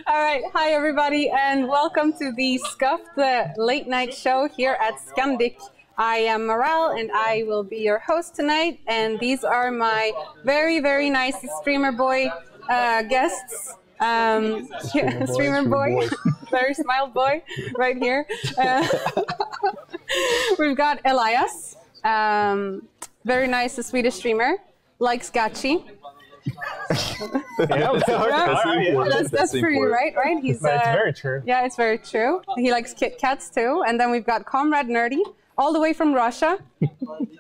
All right, hi everybody, and welcome to the Scuffed Late Night Show here at Scandic. I am Maral, and I will be your host tonight. And these are my very, very nice streamer boy guests. Streamer boy, very smiled boy, right here. We've got Elajjaz, very nice Swedish streamer, likes gachi. That's for you, right? He's it's very true. Yeah, it's very true. He likes Kit Kats too. And then we've got ComradeNerdy, all the way from Russia,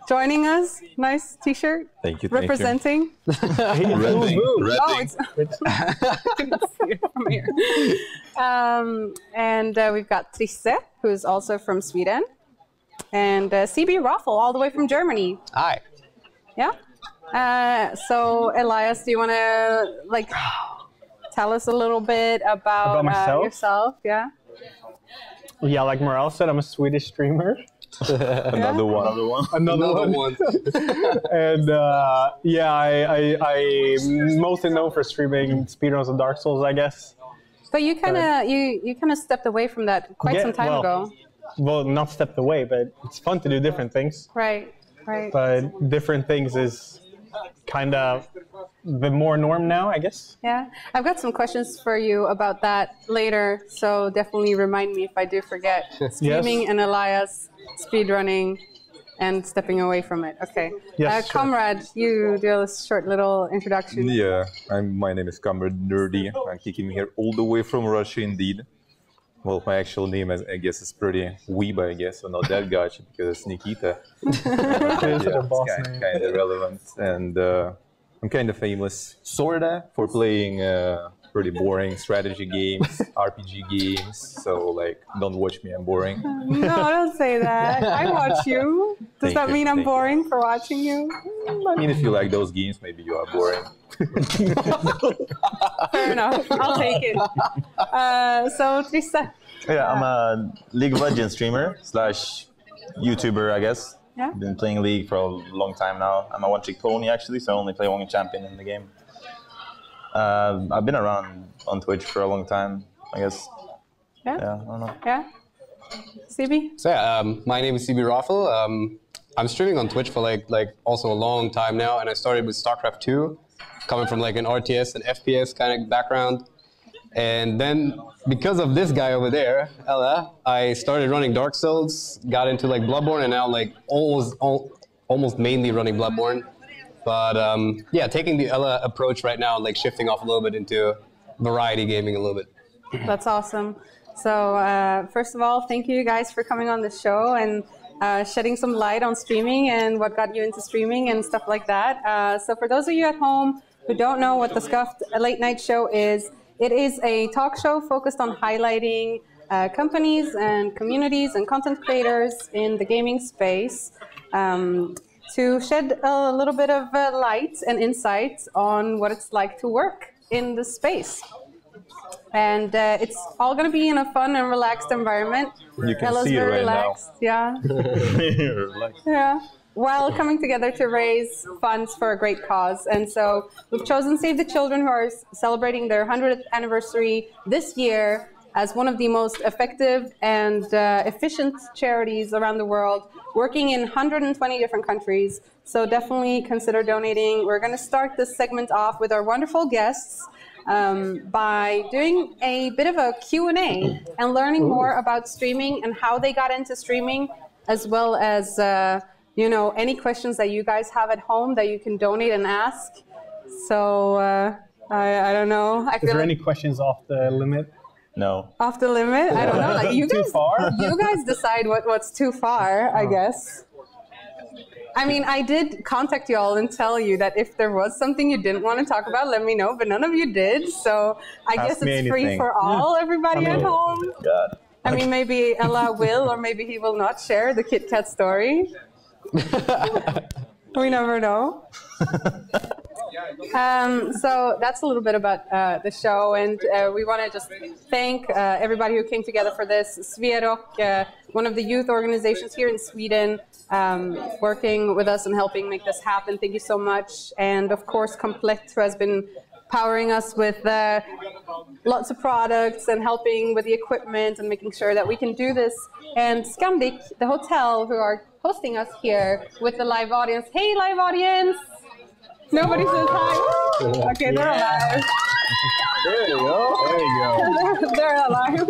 joining us. Nice T-shirt. Thank you. Representing. Repping. Oh, it's see it from here. And we've got Trizze, who's also from Sweden, and cbRoFL, all the way from Germany. Hi. Yeah. So Elajjaz, do you want to tell us a little bit about yourself? Yeah. Yeah, like Maral said, I'm a Swedish streamer. Another one. And I'm mostly known for streaming speedruns of Dark Souls, I guess. But you kind of stepped away from that quite some time ago. Well, not stepped away, but it's fun to do different things. Right. But different things is kind of the more norm now, I guess. Yeah, I've got some questions for you about that later, so definitely remind me if I do forget. Streaming and Elajjaz, speedrunning, and stepping away from it. Okay. Yes, Comrade, you do a short little introduction. Yeah, my name is ComradeNerdy. I'm kicking here all the way from Russia, indeed. Well, my actual name, I guess, is pretty Weeba, I guess, so not that gotcha because it's Nikita. It's kind of relevant. And I'm kind of famous, sorta, for playing pretty boring strategy games, RPG games. So, don't watch me, I'm boring. No, don't say that. I watch you. Does that mean I'm boring for watching you? I mean, if you like those games, maybe you are boring. Fair enough. I'll take it. So, Trizze. Yeah, I'm a League of Legends streamer / YouTuber, I guess. Yeah. Been playing League for a long time now. I'm a one-trick pony, actually, so I only play one champion in the game. I've been around on Twitch for a long time, I guess. Yeah, I don't know. Yeah. CB? So yeah, my name is cbRoFL. I'm streaming on Twitch for like also a long time now, and I started with StarCraft 2, coming from an RTS and FPS kind of background. And then, because of this guy over there, Ella, I started running Dark Souls, got into Bloodborne, and now almost mainly running Bloodborne. But yeah, taking the Ella approach right now, shifting off a little bit into variety gaming a little bit. That's awesome. So first of all, thank you guys for coming on the show and shedding some light on streaming and what got you into streaming and stuff like that. So for those of you at home who don't know what the Scuffed Late Night Show is, it is a talk show focused on highlighting companies and communities and content creators in the gaming space to shed a little bit of light and insights on what it's like to work in the space. And it's all going to be in a fun and relaxed environment. You can Ella's see it very right relaxed. now. Yeah. Relaxed. Yeah. While coming together to raise funds for a great cause. And so we've chosen Save the Children, who are celebrating their 100th anniversary this year, as one of the most effective and efficient charities around the world, working in 120 different countries. So definitely consider donating. We're going to start this segment off with our wonderful guests by doing a bit of a Q&A and learning more about streaming and how they got into streaming, as well as any questions that you guys have at home that you can donate and ask. So I don't know. Is there any questions off the limit? No. Off the limit? I don't know. You guys, too far? You guys decide what's too far, I guess. I mean, I did contact you all and tell you that if there was something you didn't want to talk about, let me know, but none of you did. So I guess it's free for all, everybody at home. God. I mean, maybe Ella will, or maybe he will not share the Kit Kat story. We never know. So that's a little bit about the show, and we want to just thank everybody who came together for this. Sverok, one of the youth organizations here in Sweden, working with us and helping make this happen. Thank you so much. And of course, Komplett, who has been powering us with lots of products and helping with the equipment and making sure that we can do this. And Skamdik, the hotel, who are hosting us here with the live audience. Hey, live audience! Nobody says hi. Okay, they're alive. There you go. They're alive.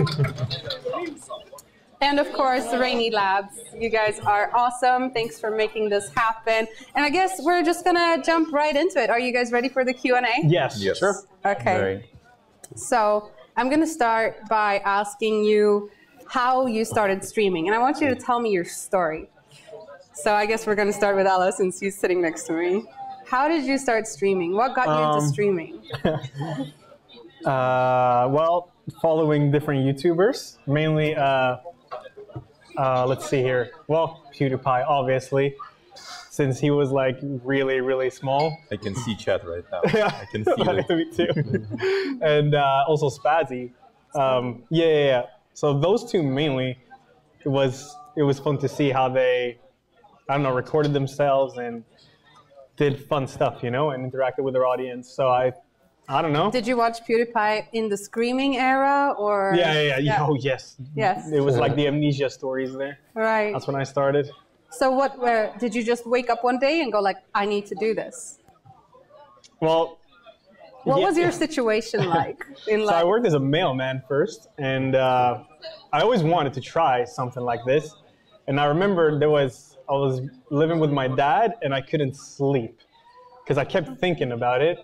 And of course, the Rainy Labs. You guys are awesome. Thanks for making this happen. And I guess we're just gonna jump right into it. Are you guys ready for the Q&A? Yes. Sure. Okay. Very. So I'm gonna start by asking you how you started streaming. And I want you to tell me your story. So I guess we're gonna start with Ella since he's sitting next to me. How did you start streaming? What got you into streaming? Well, following different YouTubers, mainly, let's see here. Well, PewDiePie, obviously, since he was like really, really small. I can see chat right now. Yeah, I can feel it. Me too. And also Spazzy. Yeah. So those two mainly, it was fun to see how they, I don't know, recorded themselves and did fun stuff, and interacted with their audience. So I don't know. Did you watch PewDiePie in the Screaming era or? Yeah. Oh, yes. Yes. It was like the Amnesia stories there. Right. That's when I started. So did you just wake up one day and go like, I need to do this? Well, what was your situation like in life? So I worked as a mailman first, and I always wanted to try something like this. And I remember I was living with my dad, and I couldn't sleep because I kept thinking about it.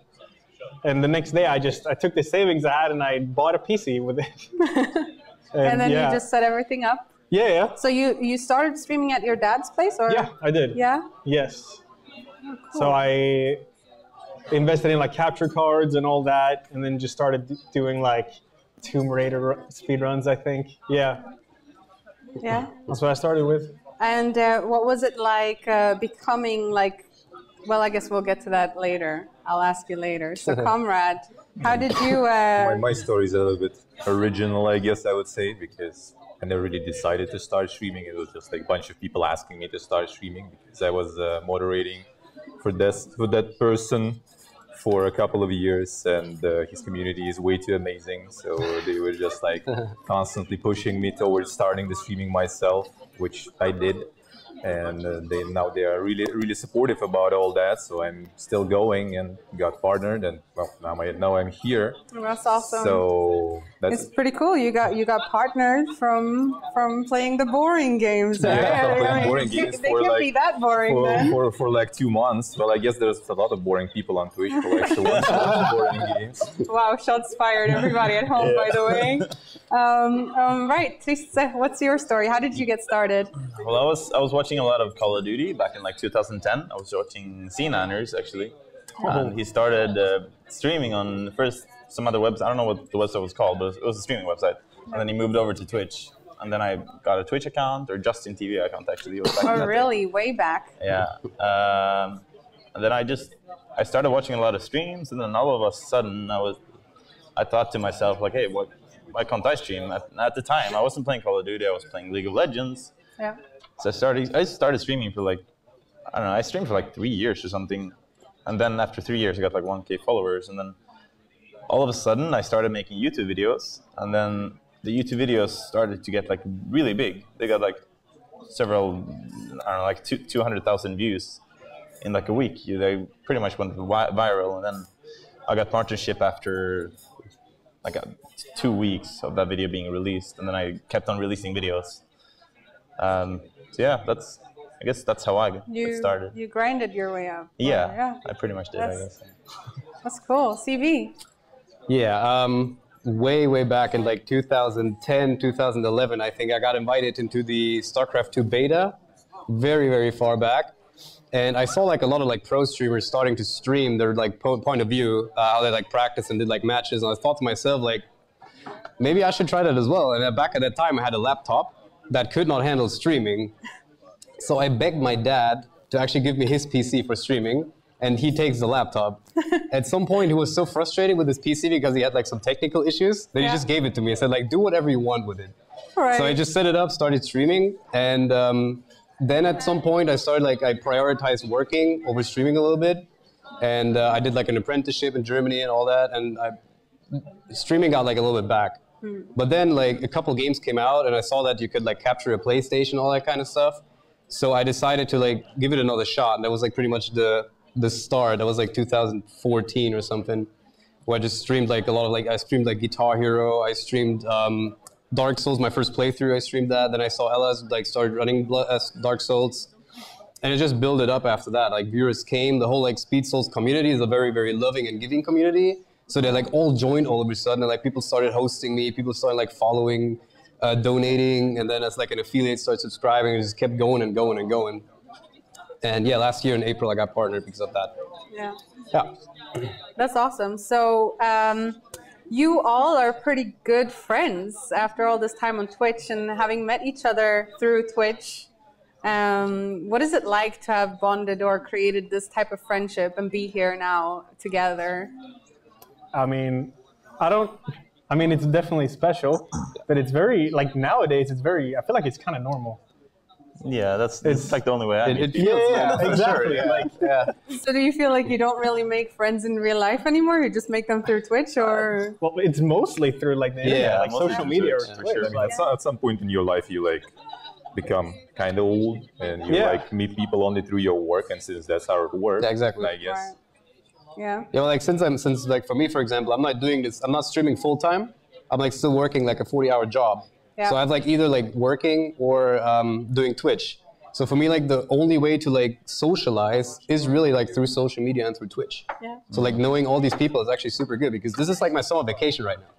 And the next day, I took the savings I had and I bought a PC with it. and then you just set everything up? Yeah. So you started streaming at your dad's place, or? Yeah, I did. Yeah? Yes. Oh, cool. So I invested in like capture cards and all that, and then just started doing like Tomb Raider speedruns, I think. Yeah. Yeah? That's what I started with. And what was it like becoming like, well, I guess we'll get to that later. I'll ask you later. So, Comrade, how did you... My story is a little bit original, I guess I would say, because I never really decided to start streaming. It was just like a bunch of people asking me to start streaming because I was moderating for that person for a couple of years, and his community is way too amazing. So they were just like constantly pushing me towards starting the streaming myself, which I did. And now they are really, really supportive about all that. So I'm still going and got partnered, and well, now I'm here. That's awesome. So it's pretty cool. You got partnered from playing the boring games. Right? Yeah, playing boring games they can't be that boring then. For like 2 months. Well, I guess there's a lot of boring people on Twitch for like 2 months of boring games. Wow, shots fired, everybody at home, by the way. Right, Trizze, what's your story? How did you get started? Well, I was watching a lot of Call of Duty back in like 2010. I was watching C9ers actually, and he started streaming on first some other website. I don't know what the website was called, but it was a streaming website. And then he moved over to Twitch, and then I got a Twitch account or Justin TV account actually. It was back in that really? Way back? Yeah. And then I started watching a lot of streams, and then all of a sudden I thought to myself like, hey, why can't I stream? At the time, I wasn't playing Call of Duty. I was playing League of Legends. Yeah. So I started streaming for like, I don't know, I streamed for like 3 years or something. And then after 3 years, I got like 1K followers. And then all of a sudden, I started making YouTube videos. And then the YouTube videos started to get like really big. They got like several, I don't know, like 200,000 views in like a week. They pretty much went viral. And then I got partnership after like 2 weeks of that video being released. And then I kept on releasing videos. So yeah, I guess that's how I got started. You grinded your way up. Yeah, I pretty much did, I guess. That's cool. CV? Yeah, way back in like 2010, 2011, I think I got invited into the StarCraft 2 beta, very far back. And I saw like a lot of like pro streamers starting to stream their like point of view, how they like practice and did like matches. And I thought to myself like, maybe I should try that as well. And back at that time, I had a laptop that could not handle streaming. So I begged my dad to actually give me his PC for streaming, and he takes the laptop. At some point, he was so frustrated with his PC because he had like some technical issues that he just gave it to me. I said like, do whatever you want with it. Right. So I just set it up, started streaming, and then at some point I started like, I prioritized working over streaming a little bit. and I did like an apprenticeship in Germany and all that, and streaming got like a little bit back. But then like a couple games came out, and I saw that you could like capture a PlayStation, all that kind of stuff. So I decided to like give it another shot, and that was like pretty much the start. That was like 2014 or something, where I just streamed like a lot of like, I streamed like Guitar Hero, I streamed Dark Souls, my first playthrough, I streamed that. Then I saw Elajjaz like started running Dark Souls, and it just built it up after that. Like viewers came, the whole like Speed Souls community is a very, very loving and giving community. So they like all joined all of a sudden, and like people started hosting me, people started like following, donating, and then as like an affiliate started subscribing, it just kept going and going and going. And yeah, last year in April I got partnered because of that. Yeah. Yeah. That's awesome. So you all are pretty good friends after all this time on Twitch and having met each other through Twitch. What is it like to have bonded or created this type of friendship and be here now together? I mean, it's definitely special, but it's very, like nowadays, I feel like it's kind of normal. Yeah, it's like the only way I It meet feels, Yeah, exactly. Sure, Like, So do you feel like you don't really make friends in real life anymore? You just make them through Twitch, or? well, it's mostly through like the internet, like mostly social through media or Twitch, Twitch. I mean, at some point in your life, you like become kind of old, and you like meet people only through your work, and since that's how it works, Yeah, exactly. I guess. Right. Yeah. Yeah, like since like for me, for example, I'm not doing this, I'm not streaming full time. I'm like still working like a 40-hour job. Yeah. So I have like either like working or doing Twitch. So for me, like the only way to like socialize is really like through social media and through Twitch. Yeah. So like knowing all these people is actually super good because this is like my summer vacation right now.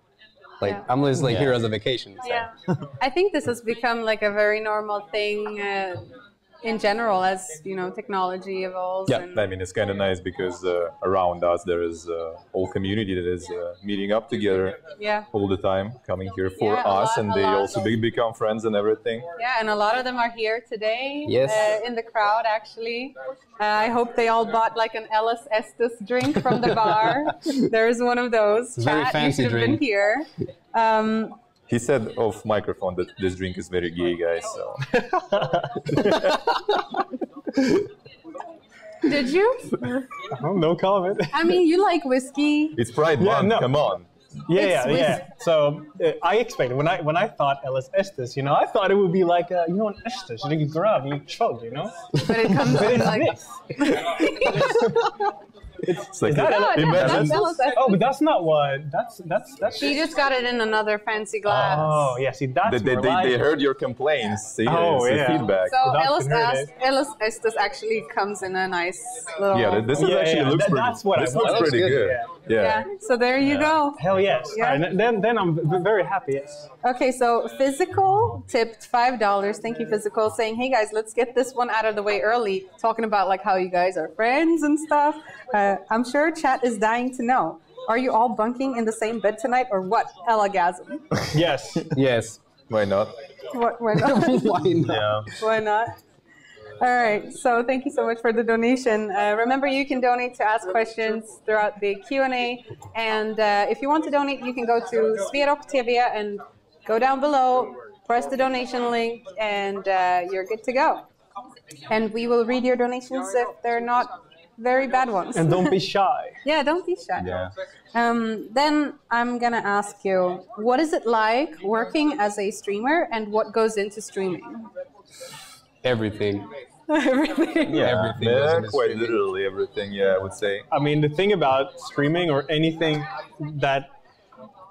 Like I'm just like here as a vacation. So. Yeah. I think this has become like a very normal thing in general as, you know, technology evolves. Yeah, And, I mean, it's kind of nice because around us there is a whole community that is meeting up together yeah. all the time, coming here for Yeah, a us, lot- and a they lot also of- become friends and everything. Yeah, and a lot of them are here today Yes. in the crowd, actually. I hope they all bought like an Ellis Estes drink from the bar. There's one of those. Very Chat, fancy you should have been drink. here. He said off microphone that this drink is very gay, guys. So Did you? Oh, no comment. I mean, you like whiskey. it's Pride Yeah, Month. no. Come on. Yeah. So I expected when I thought Ellis Estes, you know, I thought it would be like an Estes, you grab, you chug, you know. But it comes in like... It's like Is that No, imagine- that's Ellis Estes. Oh, but that's not what. That's. She just got it in another fancy glass. Oh, yeah. See, that's they heard your complaints. See, Oh, it's yeah. feedback. So Without Ellis Estes actually comes in a nice little... Yeah, this is actually looks pretty. That's what this I looks want. pretty That looks good. good, Yeah, so there you go. Hell yes. Yeah. All right, then I'm very happy. Yes. Okay, so Physical tipped $5. Thank you, Physical, saying, hey guys, let's get this one out of the way early, talking about like how you guys are friends and stuff. I'm sure chat is dying to know. Are you all bunking in the same bed tonight or what? Elajjaz. Yes. Yes. Why not? Why not? Why not? Yeah. Why not? All right, so thank you so much for the donation. Remember, you can donate to ask questions throughout the Q&A. And if you want to donate, you can go to Sverok TV and go down below, press the donation link, and you're good to go. And we will read your donations if they're not very bad ones. And don't be shy. Yeah, don't be shy. Yeah. Then I'm going to ask you, what is it like working as a streamer and what goes into streaming? Everything. Everything. Yeah. Everything goes Yeah, into quite streaming. literally everything. Yeah, I would say. I mean, the thing about streaming or anything that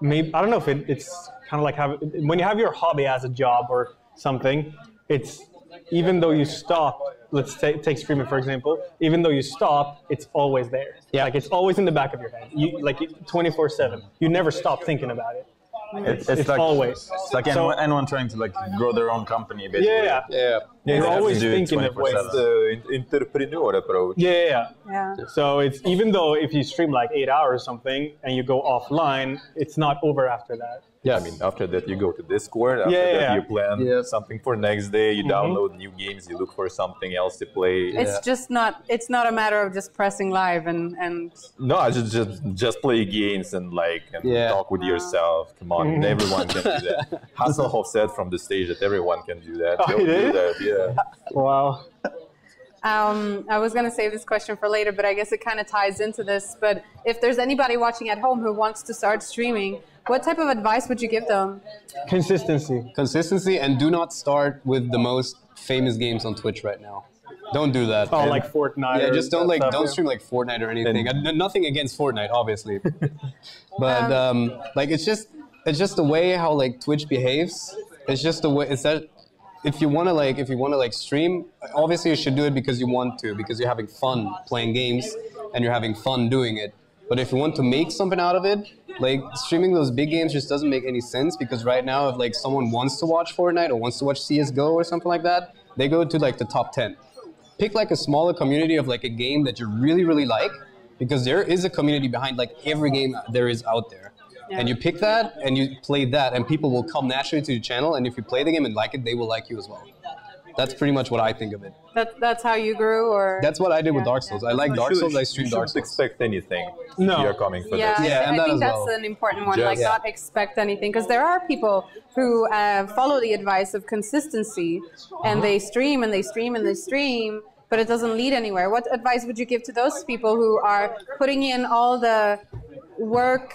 maybe, I don't know if it's kind of like when you have your hobby as a job or something, it's even though you stop, let's take streaming for example, even though you stop, it's always there. Yeah. Like it's always in the back of your head. You like 24/7. You never stop thinking about it. It's like always. It's like So- anyone trying to like grow their own company, basically. Yeah. Yeah. Yeah, You're you have always to do it thinking of ways. 24/7. the entrepreneur approach. Yeah. Yeah. So it's even though if you stream like 8 hours or something and you go offline, it's not over after that. Yeah, I mean, after that you go to Discord. After Yeah, that yeah. you plan Yeah. something for next day. You download new games. You look for something else to play. It's just not. It's not a matter of just pressing live and. No, I just play games and Yeah. talk with yourself. Come on, everyone can do that. Hasselhoff said from the stage that everyone can do that. Oh, Don't he do did? that. Yeah. Wow. I was going to save this question for later, but I guess it kind of ties into this. But if there's anybody watching at home who wants to start streaming, what type of advice would you give them? Consistency. Consistency, and do not start with the most famous games on Twitch right now. Don't do that. Oh, like Fortnite. Yeah, just don't stream like Fortnite or anything. Nothing against Fortnite, obviously. But like it's just the way how like Twitch behaves. It's just the way. It's that if you wanna like stream, obviously you should do it because you want to, because you're having fun playing games and you're having fun doing it. But if you want to make something out of it, like streaming those big games just doesn't make any sense, because right now if like someone wants to watch Fortnite or wants to watch CS:GO or something like that, they go to like the top 10. Pick like a smaller community of like a game that you really, really like, because there is a community behind like every game there is out there. Yeah. And you pick that and you play that, and people will come naturally to your channel, and if you play the game and like it, they will like you as well. That's pretty much what I think of it. That's how you grew, or? That's what I did with Dark Souls. I like Dark Souls, I stream Dark Souls. You shouldn't expect anything if you're coming for this. I think that's an important one, like not expect anything. Because there are people who follow the advice of consistency, and they stream and they stream and they stream, but it doesn't lead anywhere. What advice would you give to those people who are putting in all the work,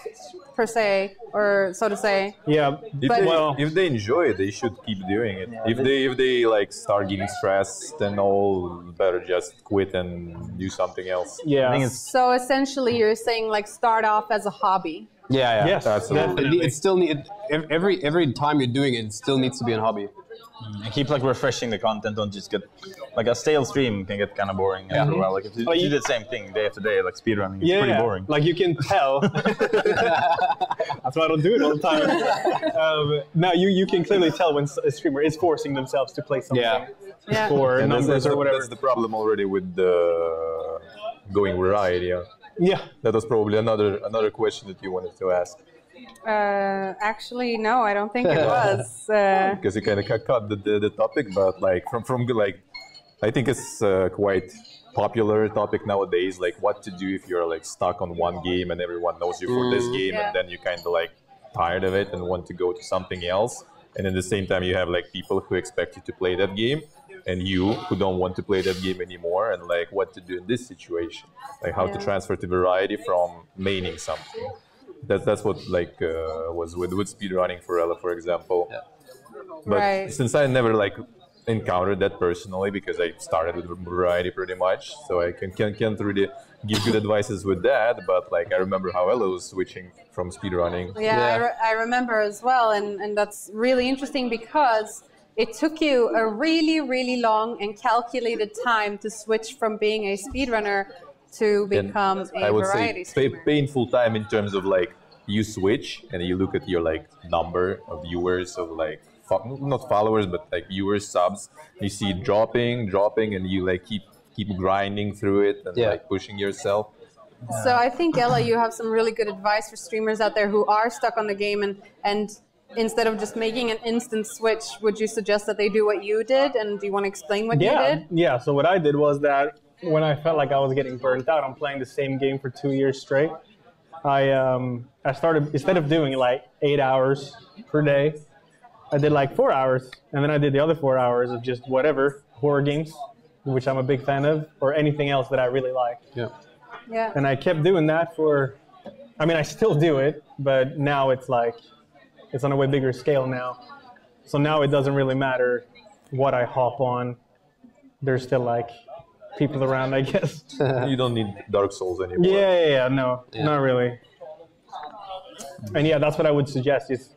per se, or so to say? Yeah. If they enjoy it, they should keep doing it. If they like start getting stressed, then all better just quit and do something else. Yeah. So essentially, you're saying like start off as a hobby. Yeah. Yes, absolutely. It still every time you're doing it, it still needs to be a hobby. And keep like refreshing the content. Don't just get like a stale stream can get kind of boring after a while. Like if you do the same thing day after day, like speedrunning, it's pretty boring. Like you can tell. That's why I don't do it all the time. Now you can clearly tell when a streamer is forcing themselves to play something for numbers or whatever. That's the problem already with the going variety. Yeah. That was probably another question that you wanted to ask. Actually, no, I don't think it was. Because you kind of cut the topic, but like from like, I think it's quite popular topic nowadays. Like what to do if you're like stuck on one game and everyone knows you for this game, and then you kind of like tired of it and want to go to something else. And at the same time, you have like people who expect you to play that game, and you who don't want to play that game anymore, and like what to do in this situation, like how to transfer to variety from maining something. That's what like was with speedrunning for Ella, for example. But since I never like encountered that personally, because I started with variety pretty much, so I can't really give good advices with that. But like I remember how Ella was switching from speedrunning. I remember as well, and that's really interesting because it took you a really, really long and calculated time to switch from being a speedrunner to become a variety streamer. Painful time in terms of like you switch and you look at your like number of viewers, of like not followers but like viewers, subs. You see it dropping, and you like keep grinding through it and like pushing yourself. So I think, Ella, you have some really good advice for streamers out there who are stuck on the game, and instead of just making an instant switch, would you suggest that they do what you did? And do you want to explain what you did? Yeah, so what I did was that when I felt like I was getting burnt out on playing the same game for 2 years straight, I started, instead of doing like 8 hours per day, I did like 4 hours, and then I did the other 4 hours of just whatever, horror games, which I'm a big fan of, or anything else that I really like. Yeah. And I kept doing that I still do it, but now it's like, it's on a way bigger scale now. So now it doesn't really matter what I hop on. There's still like people around, I guess. You don't need Dark Souls anymore. No, not really. And that's what I would suggest is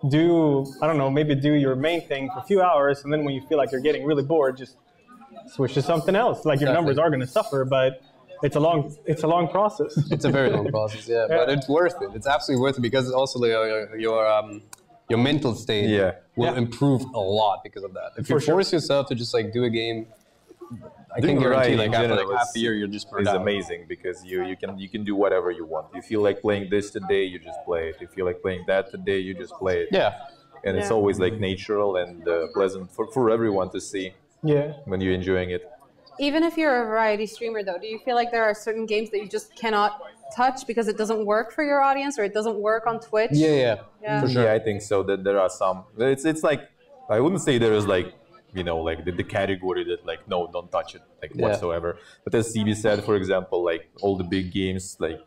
maybe do your main thing for a few hours, and then when you feel like you're getting really bored, just switch to something else. Like your numbers are going to suffer, but it's a long process. It's a very long process, but it's worth it. It's absolutely worth it, because also your mental state will improve a lot because of that. If you force yourself to just like do a game, I can guarantee like after like half a year you're just burned out. It's amazing because you can do whatever you want. You feel like playing this today, you just play it. You feel like playing that today, you just play it. And it's always like natural and pleasant for everyone to see when you're enjoying it. Even if you're a variety streamer, though, do you feel like there are certain games that you just cannot touch because it doesn't work for your audience, or it doesn't work on Twitch? For sure. I think so. That there are some. It's like, I wouldn't say there is like you know, like the category that like, no, don't touch it, like whatsoever. But as CB said, for example, like all the big games, like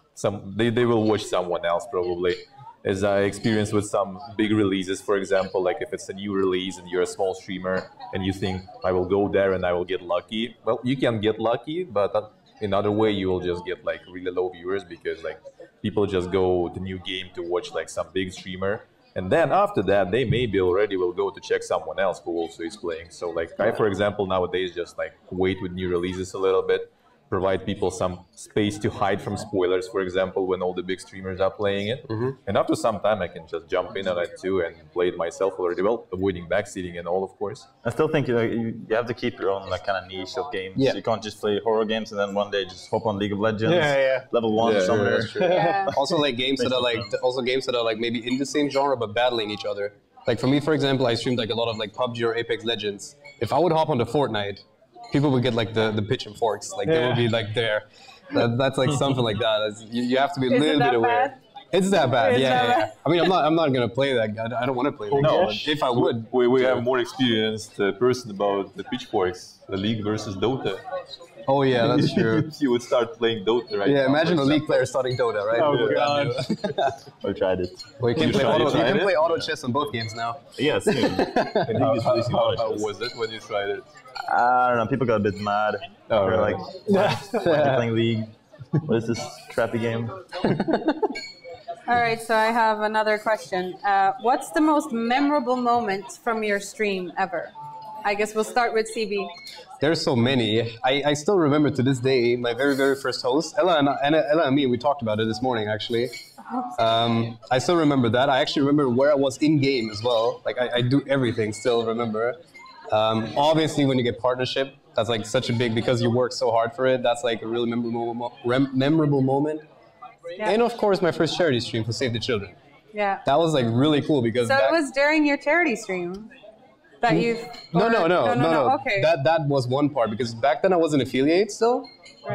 they will watch someone else probably. As I experienced with some big releases, for example, like if it's a new release and you're a small streamer and you think I will go there and I will get lucky, well, you can get lucky, but in other way you will just get like really low viewers because like people just go to new game to watch like some big streamer. And then after that, they maybe already will go to check someone else who also is playing. So like I, for example, nowadays just like wait with new releases a little bit, provide people some space to hide from spoilers, for example, when all the big streamers are playing it. And after some time, I can just jump in on it too and play it myself already, well, avoiding backseating and all, of course. I still think you have to keep your own like kind of niche of games. Yeah. You can't just play horror games and then one day just hop on League of Legends, level 1 somewhere. Also, like games that are like maybe in the same genre but battling each other. Like for me, for example, I streamed like a lot of like PUBG or Apex Legends. If I would hop onto Fortnite, people would get like the pitch and forks, like they would be like there. That's like something like that. You have to be a little bit aware. It's that bad, yeah. I mean, I'm not gonna play that. I don't want to play that. No, if I would, we have more experienced person about the pitchforks, the League versus Dota. Oh yeah, that's true. You would start playing Dota, right? Yeah, now, imagine a League player starting Dota, right? Oh god. I tried it. Well, you can play auto chess on both games now. Yes. How was it when you tried it? I don't know. People got a bit mad. They're like, why are you playing League? What is this crappy game? All right, so I have another question. What's the most memorable moment from your stream ever? I guess we'll start with CB. There's so many. I still remember to this day my very, very first host, Ella and me, we talked about it this morning, actually. I still remember that. I actually remember where I was in-game as well. Like, I do everything still, remember. Obviously, when you get partnership, that's like such a big, because you work so hard for it, that's like a really memorable moment. Yeah. And of course, my first charity stream for Save the Children. Yeah. That was like really cool because... So it was during your charity stream? That you No. Okay. That was one part because back then I was an affiliate still,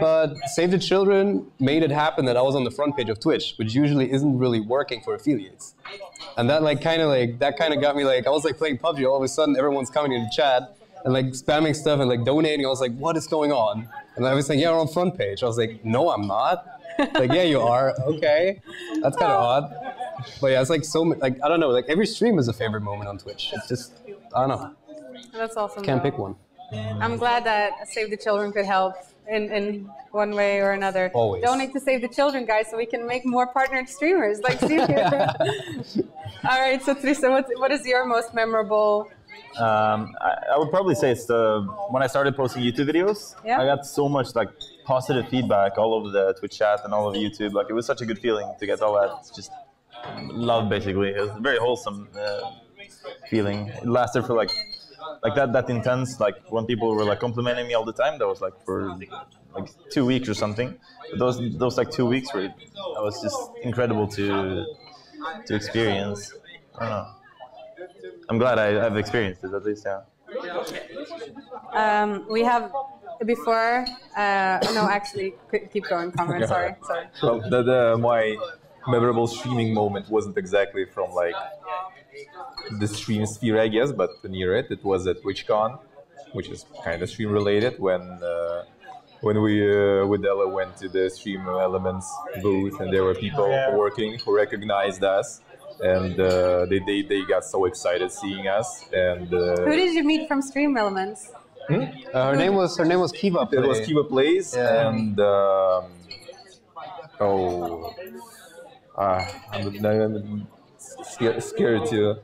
but Save the Children made it happen that I was on the front page of Twitch, which usually isn't really working for affiliates. And that kind of got me like, I was like playing PUBG, all of a sudden everyone's coming in the chat and like spamming stuff and like donating. I was like, what is going on? And I was like, yeah, we're on front page. I was like, no, I'm not. Like, yeah, you are. Okay, that's kind of odd. But yeah, it's like like I don't know. Like every stream is a favorite moment on Twitch. It's just I don't know. That's awesome. Can't pick one. I'm glad that Save the Children could help in one way or another. Always. Donate to Save the Children, guys, so we can make more partnered streamers like Steve. All right, so Trizze, what is your most memorable? I would probably say it's when I started posting YouTube videos. Yeah. I got so much like positive feedback all over the Twitch chat and all over YouTube. Like it was such a good feeling to get all that just love. Basically, it was a very wholesome feeling. It lasted for like that intense. Like when people were like complimenting me all the time, that was like for like 2 weeks or something. But those like 2 weeks were that was just incredible to experience. I don't know. I'm glad I've experienced it at least, yeah. We have before. No, actually, keep going, Comrade. Sorry. Well, my memorable streaming moment wasn't exactly from like the stream sphere, I guess, but near it. It was at TwitchCon, which is kind of stream related. When we with Ella went to the Stream Elements booth, and there were people working who recognized us. And they got so excited seeing us. And who did you meet from Stream Elements? Her name was Kiva. It was Kiva Plays, and I'm scared to.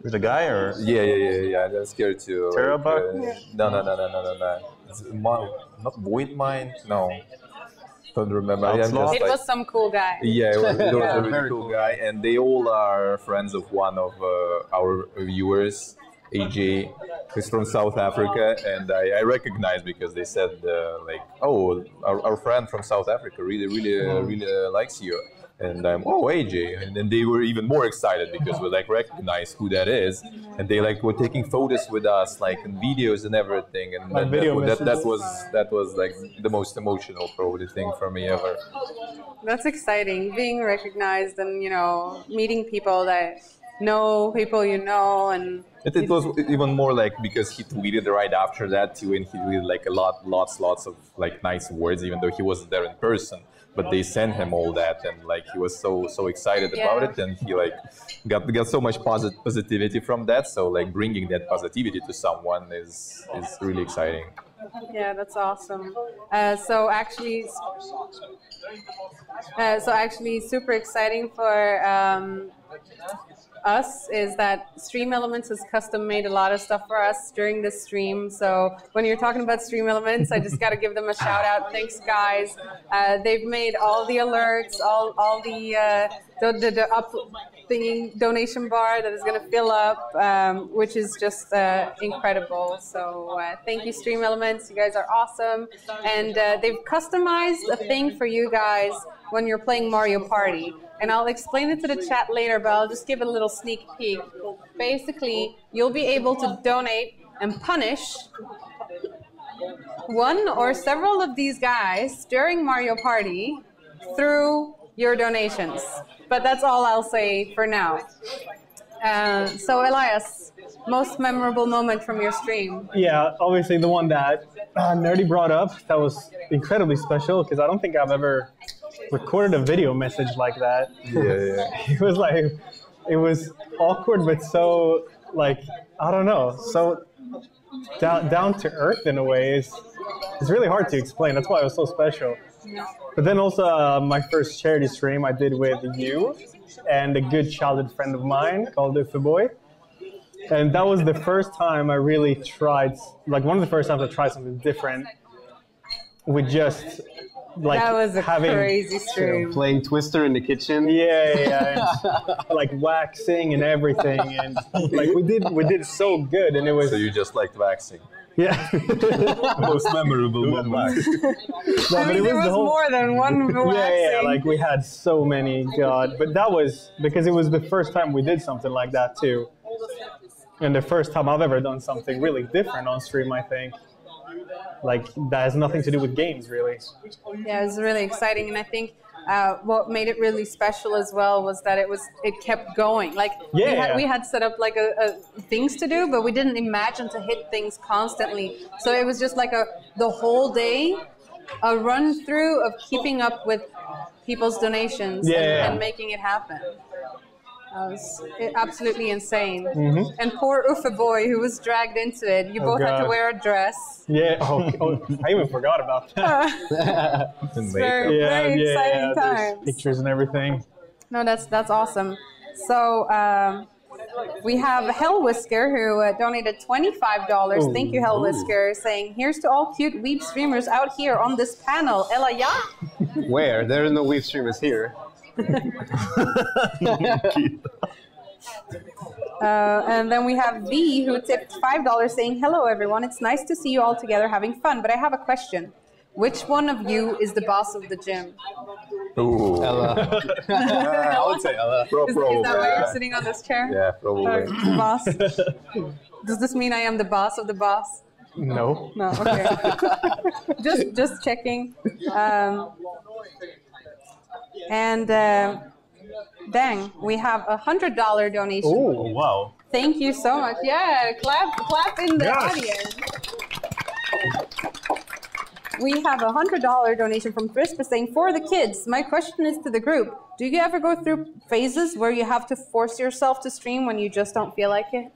With a guy or? Yeah. I'm scared to. Terabug? No. It's not Void Mind. No. Don't remember. It was some cool guy. Yeah, it was a really cool guy, and they all are friends of one of our viewers, AJ, who's from South Africa, and I recognized because they said like, oh, our friend from South Africa really likes you. And I'm, AJ, and then they were even more excited because we like recognize who that is, and they like were taking photos with us, like in videos and everything, and that was like the most emotional probably thing for me ever. That's exciting, being recognized and meeting people that know people you know, and It was even more like because he tweeted right after that too, and he tweeted like lots of like nice words, even though he wasn't there in person. But they sent him all that, and like he was so excited about it, and he like got so much positivity from that. So like bringing that positivity to someone is really exciting. Yeah, that's awesome. So actually, super exciting for us is that Stream Elements has custom made a lot of stuff for us during this stream. So when you're talking about Stream Elements, I just got to give them a shout out. Thanks, guys. They've made all the alerts, all the up thingy donation bar that is going to fill up, which is just incredible. So thank you, Stream Elements. You guys are awesome. And they've customized a thing for you guys when you're playing Mario Party. And I'll explain it to the chat later, but I'll just give a little sneak peek. Basically, you'll be able to donate and punish one or several of these guys during Mario Party through your donations. But that's all I'll say for now. So Elias, most memorable moment from your stream? Yeah, obviously the one that Nerdy brought up, that was incredibly special because I don't think I've ever recorded a video message like that. Yeah. It was awkward, but so like, I don't know, so down to earth in a way. It's really hard to explain. That's why it was so special. But then also my first charity stream I did with you and a good childhood friend of mine called Waifu. And that was the first time I really tried, like one of the first times I tried something different with just like that was a having, crazy stream. Playing Twister in the kitchen. Yeah. And, like waxing and everything. And like we did so good, and it was. So you just liked waxing. Yeah. Most memorable one. I mean, there was more than one waxing. Yeah, like we had so many, God. But that was because it was the first time we did something like that too. And the first time I've ever done something really different on stream, I think. Like, that has nothing to do with games, really. Yeah, it was really exciting. And I think what made it really special as well was that it kept going. Like, we had set up like a things to do, but we didn't imagine to hit things constantly. So it was just like the whole day, a run through of keeping up with people's donations and making it happen. That was absolutely insane. Mm-hmm. And poor Uffe boy who was dragged into it. You both had to wear a dress. Yeah, I even forgot about that. It's very exciting time. Pictures and everything. No, that's awesome. So we have Hell Whisker who donated $25. Thank you, Hell Whisker, saying, here's to all cute weeb streamers out here on this panel. Elajjaz? Where? There are no weeb streamers here. And then we have V who tipped $5 saying, hello everyone, it's nice to see you all together having fun, but I have a question. Which one of you is the boss of the gym? Ooh. Ella. I would say Ella. Is that why you're sitting on this chair? Yeah, probably. Boss? Does this mean I am the boss of the boss? No. No, okay. just checking. And dang, we have $100 donation. Oh, wow. Thank you so much. Yeah, clap in the audience. We have $100 donation from Trizze saying, for the kids, my question is to the group. Do you ever go through phases where you have to force yourself to stream when you just don't feel like it?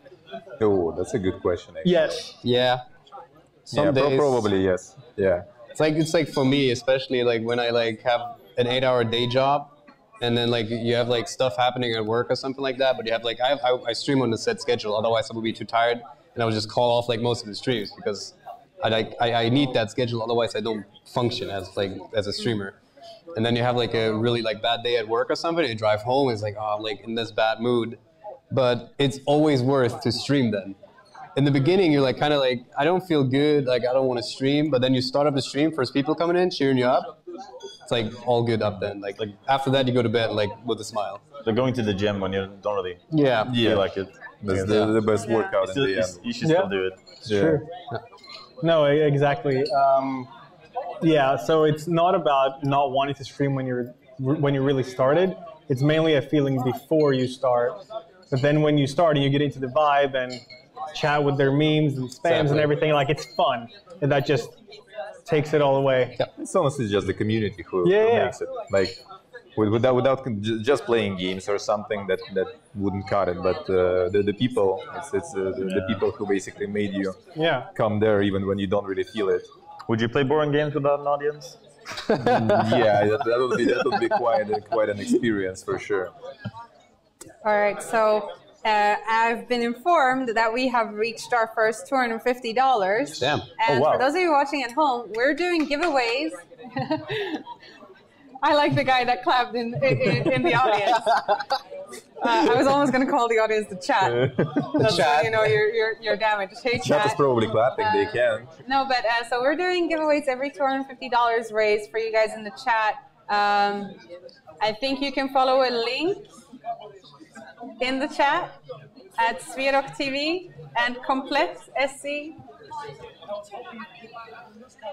Oh, that's a good question, actually. Yes. Yeah. Some days. Probably yes. Yeah. It's like for me, especially like when I like have an 8-hour day job, and then like you have like stuff happening at work or something like that, but you have like I stream on a set schedule, otherwise I would be too tired, and I would just call off like most of the streams because I need that schedule, otherwise I don't function as a streamer. And then you have like a really like bad day at work or something, you drive home, it's like, oh, I'm like in this bad mood, but it's always worth to stream then. In the beginning, you're like kind of like, I don't feel good, like I don't want to stream, but then you start up the stream, first people coming in, cheering you up, it's like all good up then. Like after that, you go to bed like with a smile. Like going to the gym when you don't really feel like it. That's the best workout in the end. You should still do it. Sure. No, exactly. So it's not about not wanting to stream when you really started. It's mainly a feeling before you start But then when you start and you get into the vibe and chat with their memes and spams and everything, like it's fun. And that just takes it all away. Yeah. It's honestly just the community who makes it. Like without just playing games or something that wouldn't cut it. But the people, it's the people who basically made you come there even when you don't really feel it. Would you play boring games without an audience? Yeah, that would be quite an experience for sure. All right, so I've been informed that we have reached our first $250. Damn. And for those of you watching at home, we're doing giveaways. I like the guy that clapped in the audience. I was almost going to call the audience the chat. That's chat. When you know you're damaged. Hey, Chat is probably clapping. They can. No, but so we're doing giveaways every $250 raised for you guys in the chat. I think you can follow a link in the chat at Sverok TV and Komplett SC.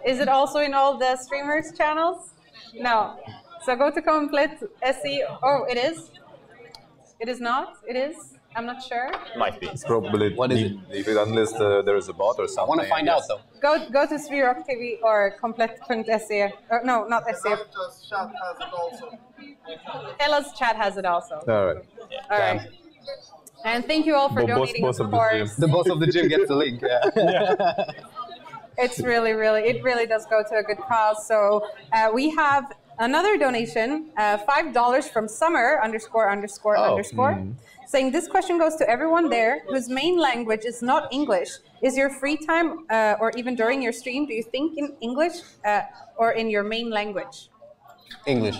Is it also in all the streamers' channels? No. So go to Komplett SC. Oh, it is? It is not? It is? I'm not sure. Might be. It's probably What is it? Unless there's a bot or something. I want to find out though. Go to Sverok TV or Komplett.se. No, not SC. Elajjaz chat has it also. Ella's chat has it also. All right. All right. And thank you all for donating, boss of of the course. The boss of the gym gets the link. Yeah. It's it really does go to a good cause. So we have another donation, $5 from Summer ____, saying this question goes to everyone there whose main language is not English. Is your free time or even during your stream, do you think in English or in your main language? English.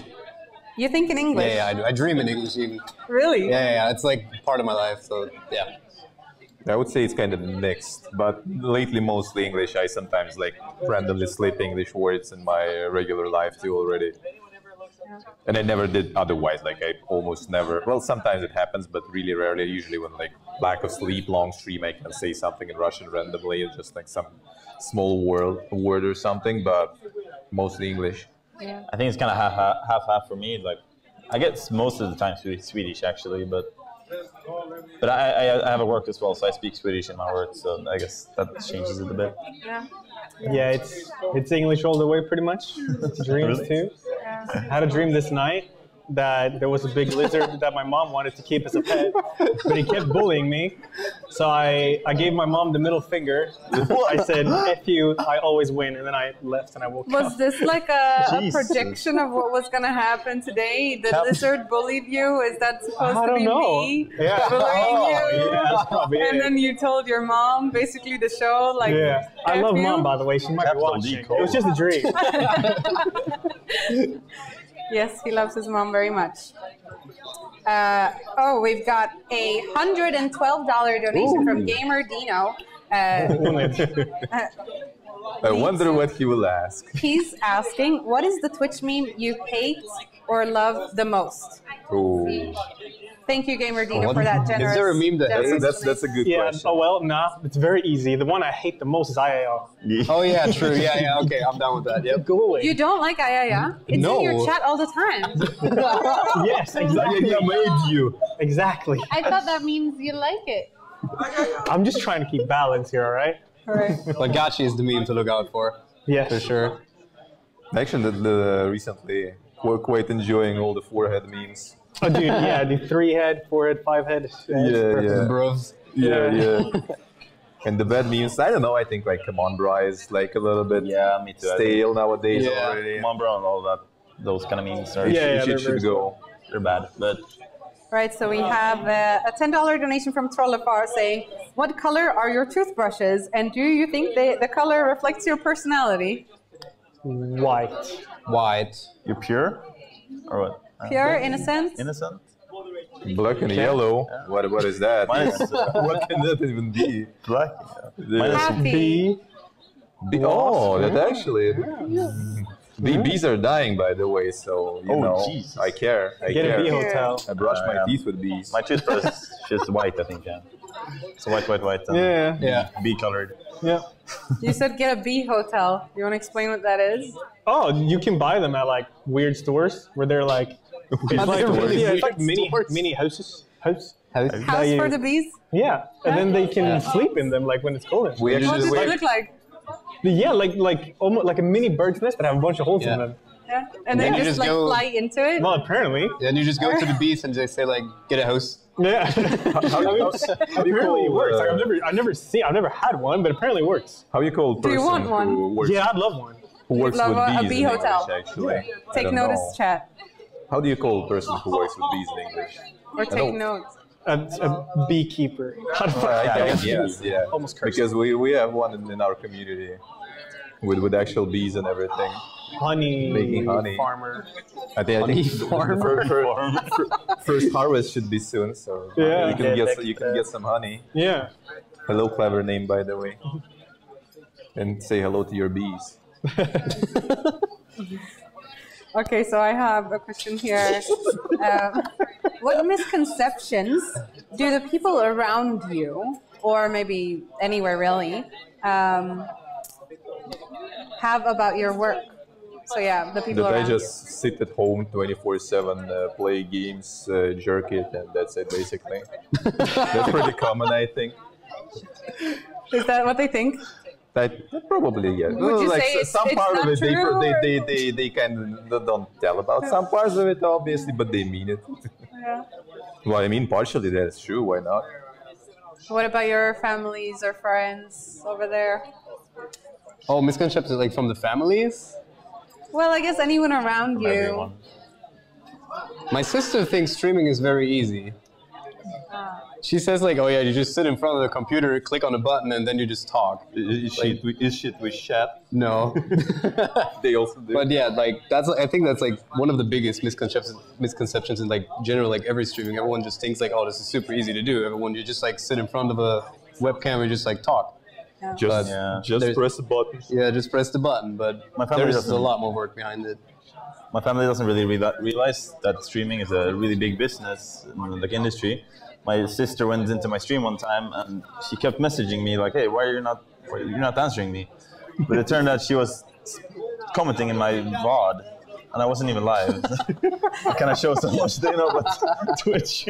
You think in English? Yeah, I do. I dream in English even. Really? Yeah. It's like part of my life. So yeah. I would say it's kind of mixed, but lately mostly English. I sometimes like randomly slip English words in my regular life too already. And I never did otherwise, like I almost never, well, sometimes it happens, but really rarely. Usually when like lack of sleep, long stream, I can say something in Russian randomly, it's just like some small word or something, but mostly English. Yeah. I think it's kind of half for me. Like, I get most of the time Swedish actually, but I have a work as well, so I speak Swedish in my work, so I guess that changes it a bit. Yeah. Yeah, it's English all the way pretty much. Dreams too. I had a dream this night that there was a big lizard that my mom wanted to keep as a pet, but he kept bullying me. So I gave my mom the middle finger. I said, F you, I always win. And then I left and I woke up. Was this like a projection of what was going to happen today? The lizard bullied you? Is that supposed to be me bullying you? Yeah, that's probably And it. then you told your mom, basically the show, like, Yeah, I F love you? mom, by the way. She might be Capital watching. D It was just a dream. Yes, he loves his mom very much. We've got a $112 donation from Gamer Dino. I wonder what he will ask. He's asking, what is the Twitch meme you hate or love the most? Oh. Thank you, Gamer Dino, for that generous. Is there a meme that generous That's a good Yeah, question. oh well, nah, it's very easy. The one I hate the most is IAO. Oh yeah, true. Yeah. Okay, I'm down with that. Yep. Go away. You don't like Ayaya? It's No. in your chat all the time. Yes, exactly. I made you. Exactly. I thought that means you like it. I'm just trying to keep balance here, all right? All right. But Gachi is the meme to look out for. Yes. For sure. Actually, recently we're quite enjoying all the forehead memes. Oh, dude, yeah, the 3-head, 4-head, 5-head. Yeah. Bros. Yeah. And the bad memes, I don't know, I think like Come On Bra is like a little bit Yeah, me too. stale nowadays Yeah. already. Come on, bro, and all that. Those kind of memes are It should go. they're bad, but Right, so we have a $10 donation from Trollafar saying, what color are your toothbrushes? And do you think the color reflects your personality? White. White. you're pure or what? Pure, innocent? Innocent? Black and yellow. What is that? Mine is What can that even be? black. Mine is Happy. Oh, that actually. Bees are dying, by the way, so you know, Jesus. I care. I Get care. a bee hotel. I brush my Yeah. teeth with bees. my toothbrush is just white, I think. Yeah, it's white, and Yeah. bee colored. Yeah. You said get a bee hotel. You want to explain what that is? Oh, you can buy them at like weird stores where they're like, it's like, really yeah, it's like weird stores. mini houses. House for the bees? Yeah, and then they can sleep in them, like when it's cold. We What does actually it look like? Yeah, like almost like a mini bird's nest, but have a bunch of holes in them. Yeah. And then Then you just just like go- fly into it? Well, apparently. Then you just go to the beach and they say like, get a house. Yeah. Apparently it works. Like, I've never had one, but apparently it works. How you call a Do you person want one? who works, Yeah, I'd love one. who works Love with a bees bee in hotel. English, actually? I Take don't notice, know. chat. How do you call a person who works with bees in English? Or take notes. A beekeeper. I guess yes, yeah. Almost cursed. Because we have one in our community with actual bees and everything. Honey, Making honey. farmer. I think first harvest should be soon, so Yeah. you can get some honey. Yeah. Hello, clever name by the way. And say hello to your bees. Okay, so I have a question here. What misconceptions do the people around you, or maybe anywhere really, have about your work? So yeah, the people That I around just sit at home 24/7, play games, jerk it, and that's it basically. That's pretty common, I think. you. Is that what they think? That probably, yeah. Would you say some it's part of not it, true, or- they kind of don't tell about some parts of it, obviously, but they mean it. Yeah. Well, I mean, partially that's true. Why not? What about your families or friends over there? Oh, misconceptions like from the families? Well, I guess anyone around you. Everyone. My sister thinks streaming is very easy. She says like, oh yeah, you just sit in front of the computer, click on a button, and then you just talk. Is shit with chat? No. They also do. But yeah, like I think that's like one of the biggest misconceptions in like general, like every streaming. Everyone just thinks like, oh, this is super easy to do. Everyone, you just like sit in front of a webcam and just like talk. just there's- press the button. Yeah, just press the button. But My family there's doesn't- a lot more work behind it. My family doesn't really realize that streaming is a really big business in the industry. My sister went into my stream one time and she kept messaging me like, "Hey, why are you not answering me?" But it turned out she was commenting in my VOD, and I wasn't even live. It kind of shows how much they know about Twitch.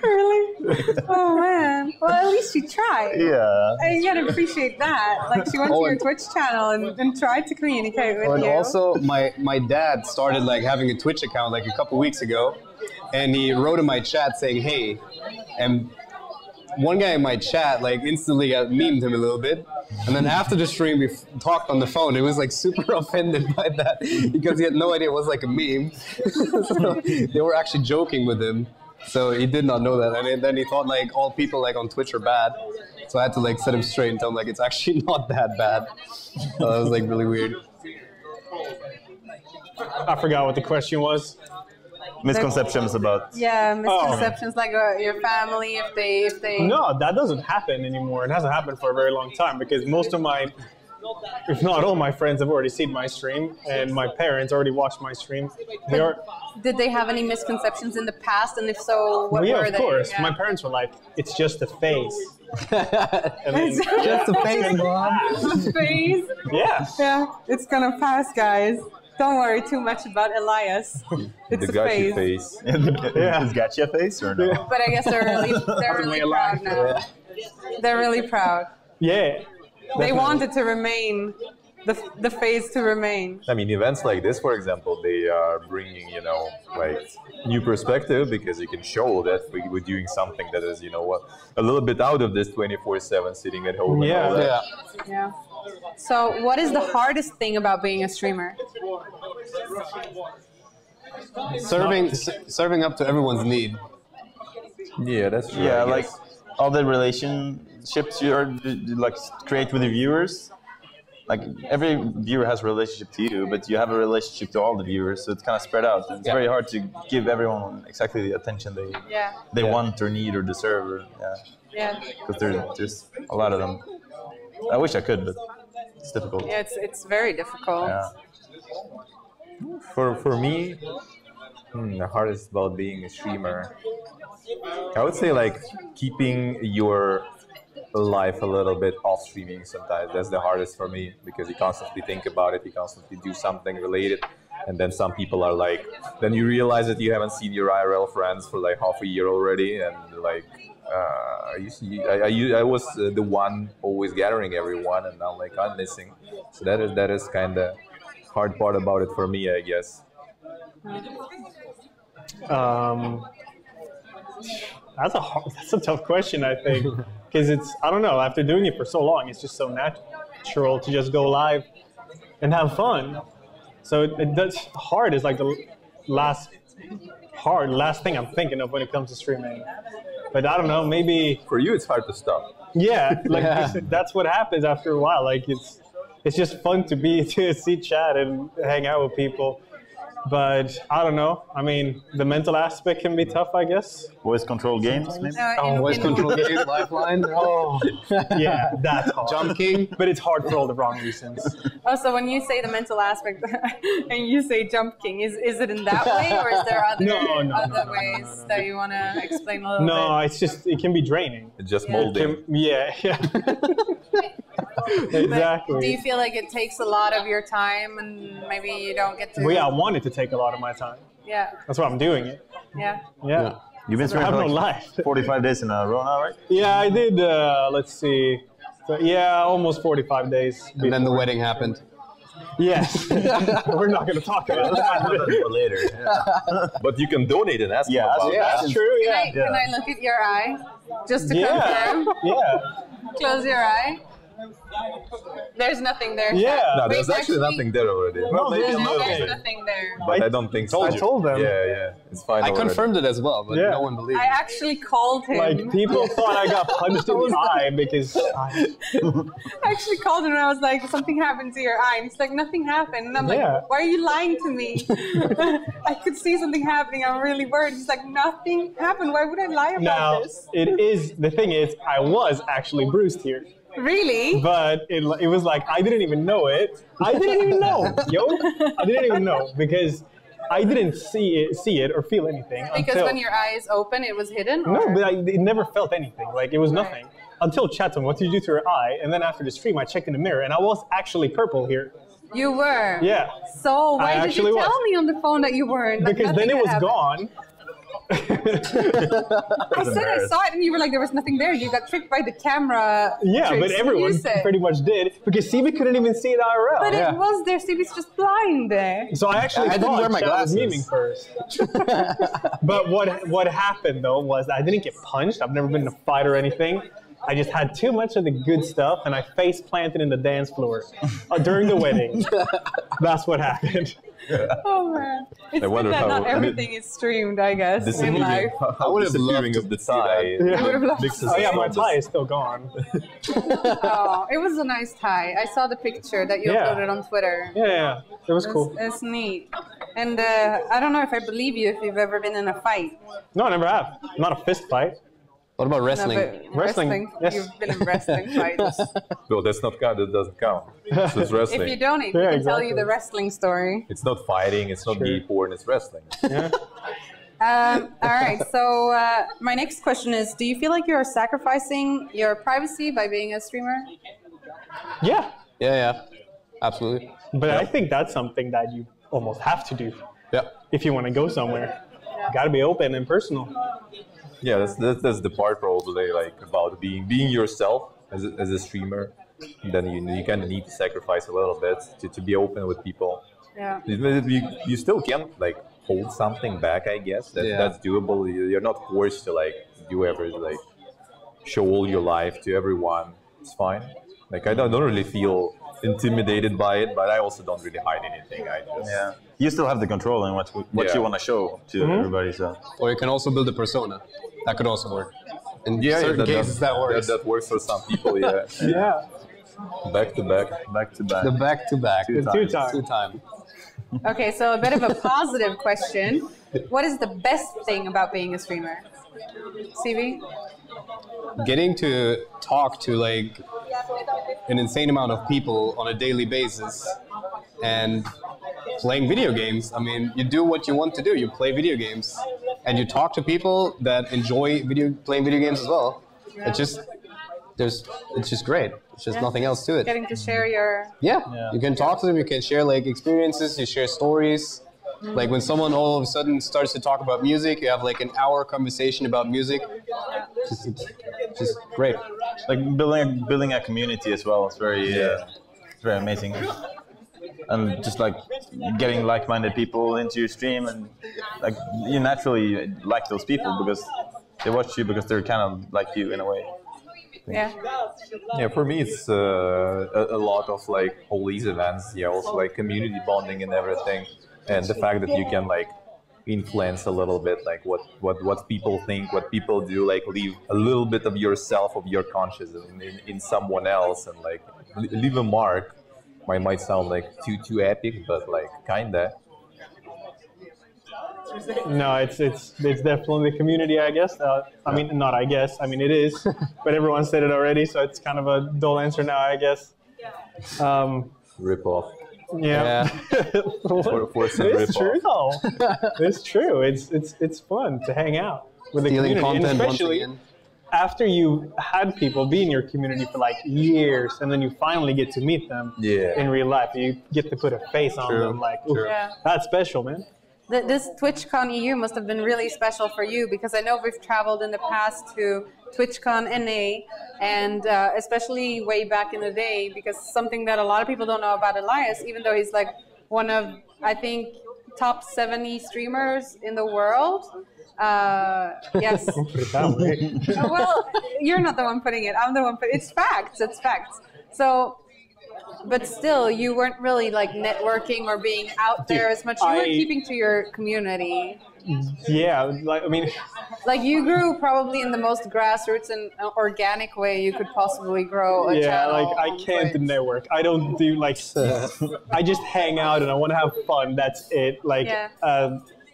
Really? Oh man. Well, at least you tried. Yeah. You gotta appreciate that. Like she went to your Twitch channel and tried to communicate with And you. also, my dad started like having a Twitch account like a couple weeks ago, and he wrote in my chat saying, "Hey," and one guy in my chat like instantly memed him a little bit, and then after the stream we talked on the phone. He was like super offended by that because he had no idea it was like a meme. So they were actually joking with him. So he did not know that, and then he thought like all people like on Twitch are bad. So I had to like set him straight and tell him like it's actually not that bad. That was like really weird. I forgot what the question was. Misconceptions about. Yeah, misconceptions like your family if they. No, that doesn't happen anymore. It hasn't happened for a very long time because most of my, if not all my friends have already seen my stream, and my parents already watched my stream. They are. Did they have any misconceptions in the past, and if so, what Well, yeah, were of they? course. Yeah. My parents were like, "It's just a face." And then, Just a face, Mom. The face. yeah. Yeah, it's gonna pass, guys. Don't worry too much about Elias. It's The a gotcha phase. face. Yeah. Is Gotcha face or no? But I guess they're really proud now. They're really proud. Yeah. They wanted to remain, the phase to remain. I mean, events like this, for example, they are bringing, like new perspective because you can show that we're doing something that is, a little bit out of this 24/7 sitting at home. And all that. Yeah. Yeah. So, what is the hardest thing about being a streamer? Serving up to everyone's need. Yeah, that's true. Yeah, I like guess. all the relationships you like create with the viewers. Like every viewer has a relationship to you, but you have a relationship to all the viewers, so it's kind of spread out. It's very hard to give everyone exactly the attention they want or need or deserve. Yeah. Because there's a lot of them. I wish I could, but it's difficult. Yeah, it's very difficult. Yeah. For me, the hardest about being a streamer, I would say like keeping your life a little bit off streaming sometimes. That's the hardest for me because you constantly think about it, you constantly do something related. And then some people are like, then you realize that you haven't seen your IRL friends for like half a year already, and like, I was the one always gathering everyone, and now like I'm missing. So that is kind of hard part about it for me, I guess. That's a tough question, I think, because I don't know. After doing it for so long, it's just so natural to just go live and have fun. So that's hard. Is like the last thing I'm thinking of when it comes to streaming. But I don't know. Maybe for you, it's hard to stop. Yeah, like that's what happens after a while. Like it's just fun to see chat and hang out with people. But I don't know. I mean, the mental aspect can be tough, I guess. Voice control games, maybe? Voice control games, Lifeline. Oh, yeah, that's hard. Jump King. But it's hard for all the wrong reasons. Oh, so when you say the mental aspect and you say Jump King, is it in that way, or is there other ways that you want to explain a little bit? No, it's just, it can be draining. It's just molding. Yeah. Exactly. But do you feel like it takes a lot of your time and maybe you don't get to... Well, yeah, I want it to take a lot of my time. Yeah. That's why I'm doing it. Yeah. You've been streaming for like 45 days in a row now, right? Yeah, I did, let's see. So, yeah, almost 45 days. And then the wedding happened. Yes. We're not going to talk about that later. Yeah. But you can donate and ask about that's true, yeah. Can I look at your eye? Just to confirm? Yeah. Close your eye. There's nothing there. Yeah. No, there's actually nothing there already. No, There's nothing there. But I don't think so. I told them. Yeah, it's fine. I confirmed it as well, but no one believed I actually called him. Like, people thought I got punched in the eye because I actually called him and I was like, something happened to your eye. And he's like, nothing happened. And I'm like, why are you lying to me? I could see something happening. I'm really worried. He's like, nothing happened. Why would I lie about this? The thing is, I was actually bruised here. Really? But it was like, I didn't even know it. I didn't even know, I didn't even know because I didn't see it or feel anything. Because when your eye is open, it was hidden? Or? No, but it never felt anything. Like, it was nothing. Until chat told me, what did you do to your eye? And then after the stream, I checked in the mirror, and I was actually purple here. You were? Yeah. So why did you tell me on the phone that you weren't? Like, because then it was gone. I said I saw it, and you were like, there was nothing there. You got tricked by the camera. Yeah, but everyone pretty much did because CB couldn't even see it IRL. But it was there. CB's just blind there. So I actually didn't wear my glasses. was memeing first. But what happened though was I didn't get punched. I've never been in a fight or anything. I just had too much of the good stuff, and I face planted in the dance floor during the wedding. That's what happened. Oh man, it's good that not everything is streamed, I guess, in life. I would have loved of the tie. My tie is still gone. Oh, it was a nice tie. I saw the picture that you uploaded on Twitter. Yeah, it was cool. It's neat. And I don't know if I believe you if you've ever been in a fight. No, I never have. Not a fist fight. What about wrestling? No, wrestling. Yes. You've been in wrestling fights. No, that's not count. That doesn't count. It's just wrestling. If you donate, we can tell you the wrestling story. It's not fighting. It's not gay porn. It's wrestling. Yeah. All right. So my next question is: do you feel like you're sacrificing your privacy by being a streamer? Yeah. Yeah. Absolutely. But I think that's something that you almost have to do. Yeah. If you want to go somewhere, got to be open and personal. Yeah, that's the part probably like about being yourself as a streamer. Then you kind of need to sacrifice a little bit to be open with people. Yeah. You still can like hold something back, I guess. That's doable. You're not forced to like do like show all your life to everyone. It's fine. Like I don't really feel intimidated by it, but I also don't really hide anything. You still have the control in what you want to show to everybody. So. Or you can also build a persona. That could also work. In certain cases, that works. That works for some people. Yeah. Yeah. Back to back. The back to back. Two time. Okay, so a bit of a positive question. What is the best thing about being a streamer? CV? Getting to talk to like an insane amount of people on a daily basis and playing video games. I mean, you do what you want to do. You play video games and you talk to people that enjoy playing video games as well. There's it's just great. It's just nothing else to it. Getting to share your... Yeah, you can talk to them. You can share like experiences. You share stories. Like when someone all of a sudden starts to talk about music, you have like an hour conversation about music. It's just great. Like building a community as well. It's very amazing. And just like getting like-minded people into your stream, and like you naturally like those people because they watch you because they're kind of like you in a way. Yeah. Yeah, for me it's a lot of like all these events. Yeah, also like community bonding and everything, and the fact that you can like influence a little bit like what people think, what people do, like leave a little bit of yourself, of your consciousness in someone else, and like leave a mark. Might sound like too epic, but like kinda. No, it's definitely the community, I guess. I mean, not I guess. I mean, it is, but everyone said it already, so it's kind of a dull answer now, I guess. Rip off. Yeah. It's true though. It's true. It's fun to hang out with the Stealing community, and content once especially again. after you had people be in your community for like years, and then you finally get to meet them in real life. You get to put a face on them. Like, ooh, that's special, man. This TwitchCon EU must have been really special for you, because I know we've traveled in the past to TwitchCon NA, and especially way back in the day, because something that a lot of people don't know about Elajjaz, even though he's like one of, I think, top 70 streamers in the world. Yes. Don't put it that way. Well, you're not the one putting it. I'm the one putting it. It's facts. It's facts. So, but still, you weren't really like networking or being out there as much. You were keeping to your community. Yeah, like I mean, like you grew probably in the most grassroots and organic way you could possibly grow a channel. Like I can't network. I don't do like. I just hang out and I want to have fun. That's it. Like.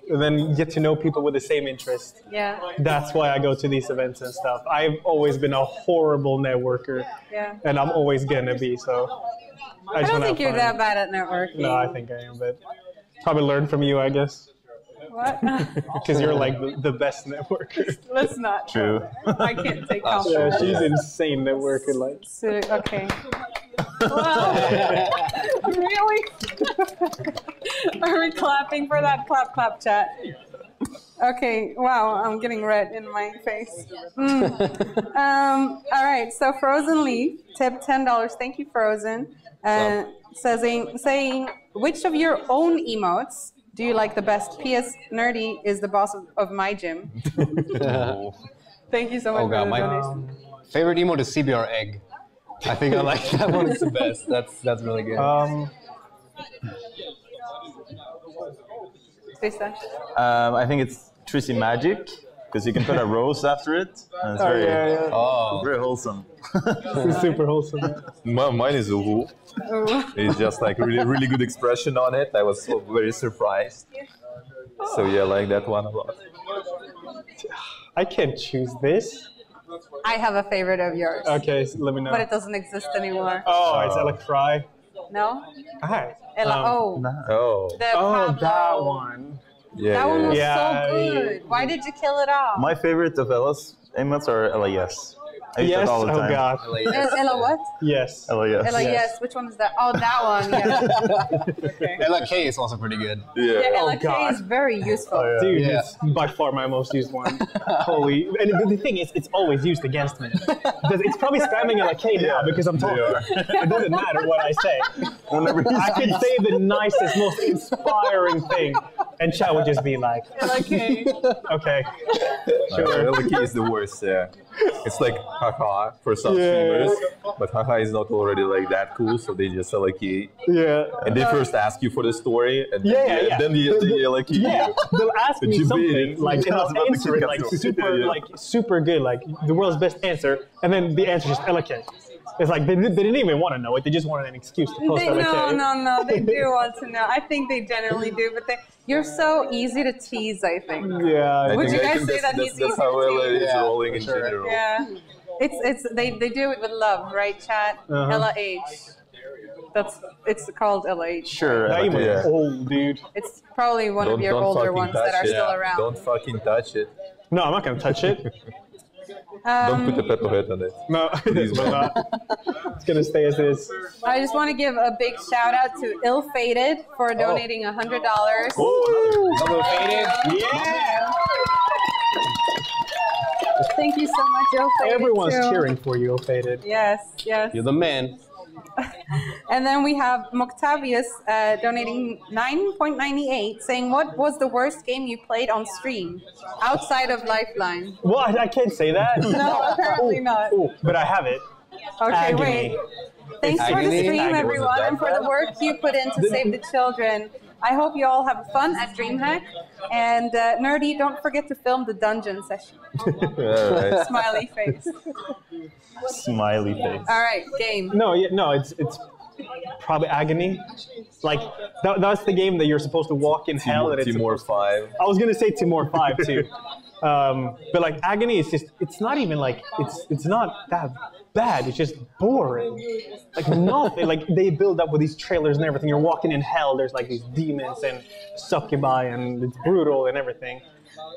And then get to know people with the same interest. Yeah. That's why I go to these events and stuff. I've always been a horrible networker. Yeah. And I'm always gonna be, so I don't think you're that bad at networking. No, I think I am, but probably learn from you, I guess. What? Because you're like the best networker. That's not true. I can't take compliments. Yeah, she's insane networker. Like. Okay. Well, really? Are we clapping for that? Clap, chat. Okay, wow, I'm getting red in my face. All right, so Frozen Leaf, tip $10. Thank you, Frozen. Saying, which of your own emotes do you like the best? P.S. Nerdy is the boss of my gym. Thank you so much for the donation. Favorite emote is CBR egg. I think I like that one. It's the best. That's really good. I think it's Trizze Magic, because you can put a rose after it, and it's very wholesome. It's super wholesome. Mine is Uhu. It's just like really good expression on it. I was so very surprised. So yeah, I like that one a lot. I can't choose this. I have a favorite of yours. Okay, so let me know. But it doesn't exist anymore. Oh, it's Electri. No? Hi. That one. Yeah, that one was so good. Why did you kill it off? My favorite of Ella's emotes are Elajjaz. I use that all the time. God. Ella what? Yes. Elajjaz. Yes. Which one is that? Oh, that one. Yeah. Okay. Ella K is also pretty good. Yeah, Ella K is very useful. Dude, it's by far my most used one. Holy. And the thing is, it's always used against me. It's probably spamming Ella K now because I'm talking. It doesn't matter what I say. I could say the nicest, most inspiring thing, and chat would just be like, Ella K. Okay. Sure. Ella K is the worst, yeah. It's like haha for some streamers, but haha is not already like that cool, so they just Ella K. Yeah. And they first ask you for the story, and then they Ella K. Yeah, they'll ask me something, like, and I'll answer it, like, super good, like, the world's best answer, and then the answer is just Ella K. It's like, they didn't even want to know it, they just wanted an excuse to post Ella K. No, they do want to know. I think they generally do, but you're so easy to tease, I think. Yeah. Would you guys say that he's easy to tease? That's how Ella is rolling in general. Yeah. They do it with love, right, chat? Ella H. It's called Ella H. Sure. That emote's old, dude. It's probably one of your older ones that are still around. Don't fucking touch it. No, I'm not gonna touch it. Don't put the pepper head on it. No, Please, we're not. It's gonna stay as is. I just want to give a big shout out to Ill Fated for donating $100. Double faded. Yeah! Thank you so much, Ill Fated. Everyone's too. cheering for you, Faded. Yes, yes. You're the man. And then we have Moctavius donating 9.98, saying, "What was the worst game you played on stream outside of Lifeline?" Well, I can't say that. No, apparently not. Ooh, but I have it. Okay, Agony. wait. Thanks for the Agony. stream, Agony. everyone, and for the work you put in to save the children. I hope you all have fun at DreamHack. And Nerdy, don't forget to film the dungeon session. Alright. Smiley face. Smiley face. All right, game. No, it's probably Agony. Like that's the game that you're supposed to walk in hell. And it's Timor 5. I was gonna say Timor 5 too, but like Agony is just—it's not even like it's not that bad. It's just boring. Like nothing. Like they build up with these trailers and everything. You're walking in hell. There's like these demons and succubi, and it's brutal and everything.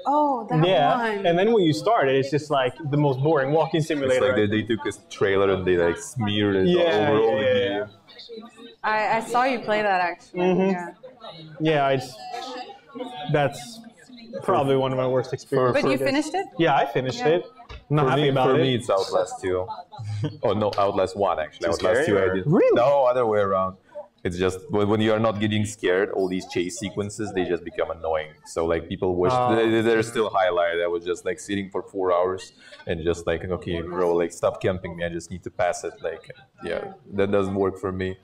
Oh, that one. And then when you start it, it's just like the most boring walking It's simulator. like they took a trailer and they like smeared it Yeah, over all the yeah, game. I saw you play that actually. Yeah. That's probably one of my worst experiences. But you finished it? Yeah, I finished it. I'm not For happy me, about for it. me, it's Outlast 2. Oh no, Outlast 1 actually. Too Outlast 2 scary, I did. Really? No, other way around. It's just when you are not getting scared, all these chase sequences, they just become annoying. So like people wish they're still highlight. I was just like sitting for 4 hours and just like, okay, bro, like stop camping me. I just need to pass it. Like, yeah, that doesn't work for me.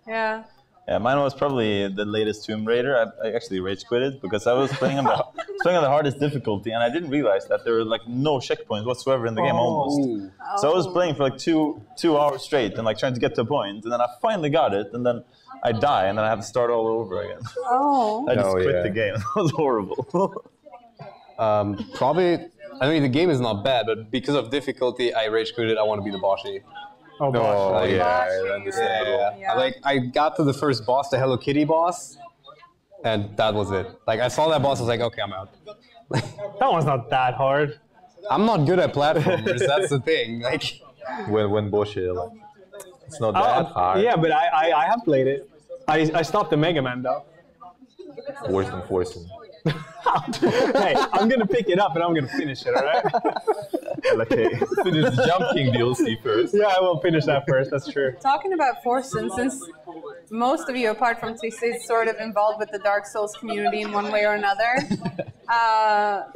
Yeah. Yeah, mine was probably the latest Tomb Raider. I actually rage quitted because I was playing on the hardest difficulty, and I didn't realize that there were like no checkpoints whatsoever in the game almost. So I was playing for like two hours straight and like trying to get to a point, and then I finally got it, and then I die, and then I have to start all over again. Oh. I just Oh, quit yeah. the game. It was horrible. Probably, I mean, the game is not bad, but because of difficulty, I rage quitted. I want to be the Boshi. Oh, gosh. Oh Like, yeah, understandable. Yeah. I got to the first boss, the Hello Kitty boss, and that was it. Like, I saw that boss, I was like, okay, I'm out. That one's not that hard. I'm not good at platformers, that's the thing. Like, When Bosch, like, it's not that hard. Yeah, but I have played it. I stopped the Mega Man though. Worse than Forsen. Hey, I'm gonna pick it up and I'm gonna finish it, alright? Okay, finish the Jump King DLC first. Yeah, I will finish that first, that's true. Talking about Forsen, since most of you, apart from Trizze, is sort of involved with the Dark Souls community in one way or another,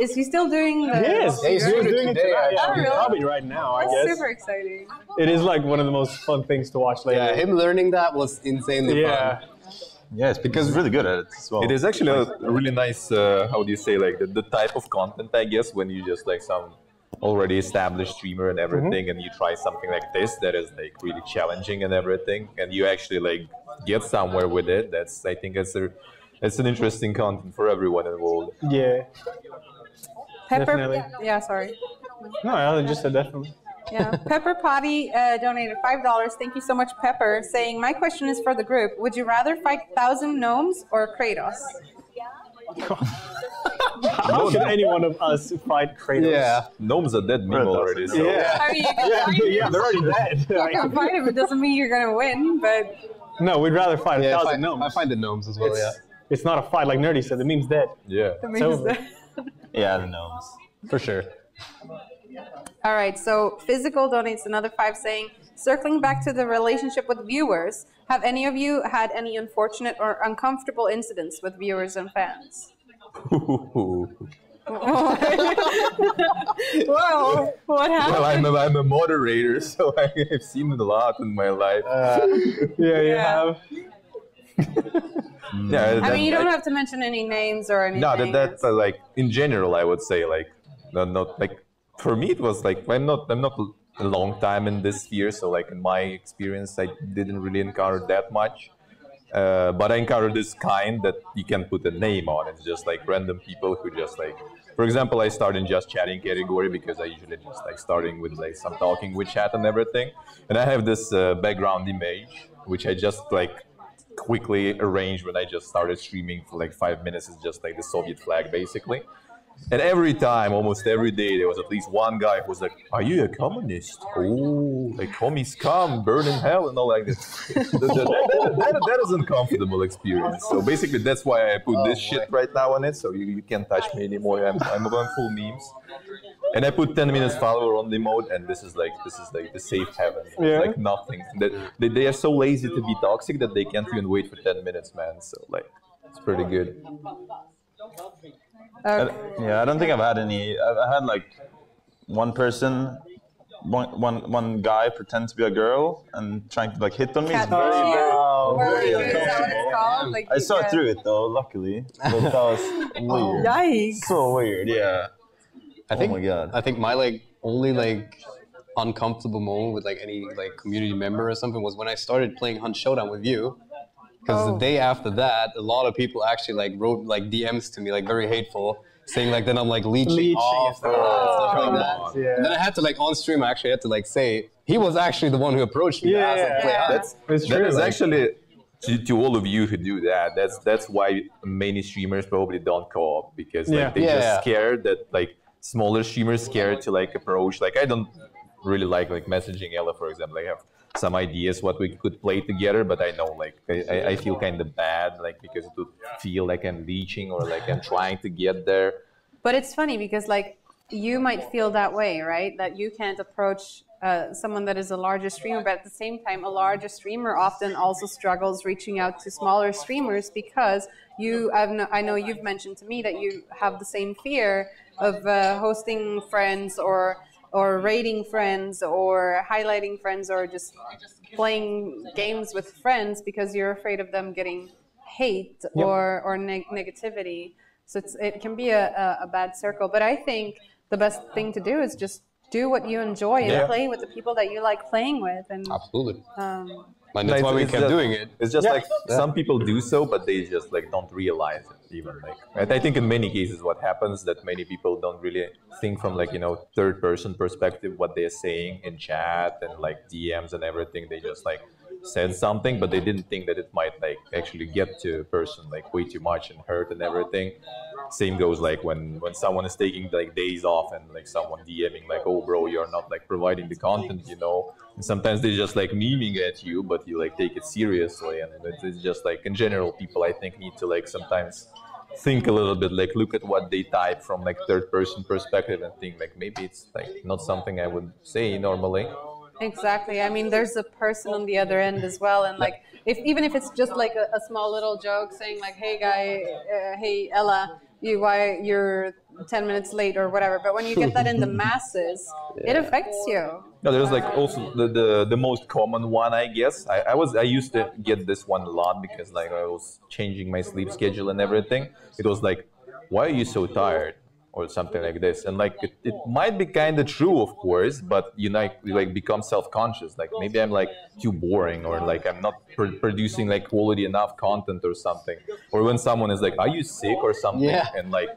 is he still doing the... Yes, he's doing it doing it today, tonight. actually. Yeah, probably right now, I That's guess. super exciting. It is like one of the most fun things to watch lately. yeah, him learning that was insanely Yeah. fun. Yeah, it's because he's really good at it as well. It is actually a really nice, how do you say, like the type of content, I guess, when you just like some already established streamer and everything, and you try something like this that is like really challenging and everything, and you actually like get somewhere with it. That's, I think, it's an interesting content for everyone involved. Yeah. Pepper... Definitely. Yeah, sorry. No, I just said definitely. Yeah. Pepper Potty donated $5. Thank you so much, Pepper, saying, "My question is for the group. Would you rather fight 1,000 gnomes or Kratos?" How could any one of us fight Kratos? Yeah. Gnomes are dead meme already, so Yeah. I mean, you can fight him. Yeah, they're already dead. You can fight him. It doesn't mean you're going to win, but... No, we'd rather fight Yeah, 1,000 gnomes. I find the gnomes as well, yeah. It's not a fight, like Nerdy said. The meme's dead. yeah. that means over. that- Yeah, the gnomes. For sure. All right, so Physical donates another 5 saying, "Circling back to the relationship with viewers, have any of you had any unfortunate or uncomfortable incidents with viewers and fans?" Whoa, what happened? Well, I'm a moderator, so I've seen it a lot in my life. Yeah, you Yeah. have. Yeah, I mean, you don't have to mention any names or anything. No, that's like in general, I would say like not like for me it was like I'm not a long time in this sphere, so like in my experience I didn't really encounter that much. But I encountered this kind that you can put a name on. It's just like random people who just like, for example, I start in just chatting category because I usually just like starting with like some talking with chat and everything. And I have this background image which I just like quickly arranged when I just started streaming for like 5 minutes. It's just like the Soviet flag basically. And every time, almost every day, there was at least one guy who was like, "Are you a communist? Oh, like commies come, burn in hell," and all like this. That is an uncomfortable experience. So basically, that's why I put this shit right now on it. So you can't touch me anymore. I'm on full memes. And I put 10 minutes follower only mode, and this is like the safe heaven. Yeah. Like nothing. They are so lazy to be toxic that they can't even wait for 10 minutes, man. So like, it's pretty good. Yeah, I don't think I've had any. I had like one person, one guy pretend to be a girl and trying to like hit on me. It's very, very Is that what it's called? Like, I saw through it though, luckily. But that was weird. Yikes. So weird, yeah. I think, oh my god. I think my like only like uncomfortable moment with like any like community member or something was when I started playing Hunt Showdown with you. Because the day after that, a lot of people actually like wrote like DMs to me, like very hateful, saying like that I'm like leeching off or stuff like that. Yeah. And then I had to like on stream, I actually had to like say he was actually the one who approached me. That's true. That is actually to all of you who do that. That's why many streamers probably don't co-op, because like they just scared that like smaller streamers scared to like approach. Like I don't really like messaging Ella, for example. I have some ideas what we could play together, but I know like I feel kind of bad, like because it would feel like I'm leeching or like I'm trying to get there. But it's funny because like you might feel that way, right? That you can't approach someone that is a larger streamer, but at the same time, a larger streamer often also struggles reaching out to smaller streamers because I know you've mentioned to me that you have the same fear of hosting friends or raiding friends or highlighting friends or just playing games with friends because you're afraid of them getting hate or negativity. So it can be a bad circle. But I think the best thing to do is just do what you enjoy and play with the people that you like playing with. And absolutely. And that's why we kept doing it. It's just like some people do so, but they just like don't realize it even. Like I think in many cases what happens that many people don't really think from like third person perspective what they're saying in chat and like DMs and everything. They just like said something, but they didn't think that it might like actually get to a person like way too much and hurt and everything. Same goes like when someone is taking like days off and like someone DMing like, "Oh bro, you're not like providing the content, And sometimes they just like memeing at you, but you like take it seriously. And it's just like in general, people I think need to like sometimes think a little bit, like look at what they type from like third person perspective and think like maybe it's like not something I would say normally. Exactly. I mean, there's a person on the other end as well, and like even if it's just like a small little joke saying like, "Hey guy, hey Ella, why you're 10 minutes late or whatever," but when you get that in the masses, it affects you. No, there's like also the most common one, I guess. I used to get this one a lot because like I was changing my sleep schedule and everything. It was like, "Why are you so tired?" or something like this. And like it might be kind of true, of course, but you like become self-conscious. Like maybe I'm like too boring, or like I'm not producing like quality enough content or something. Or when someone is like, "Are you sick?" or something, and like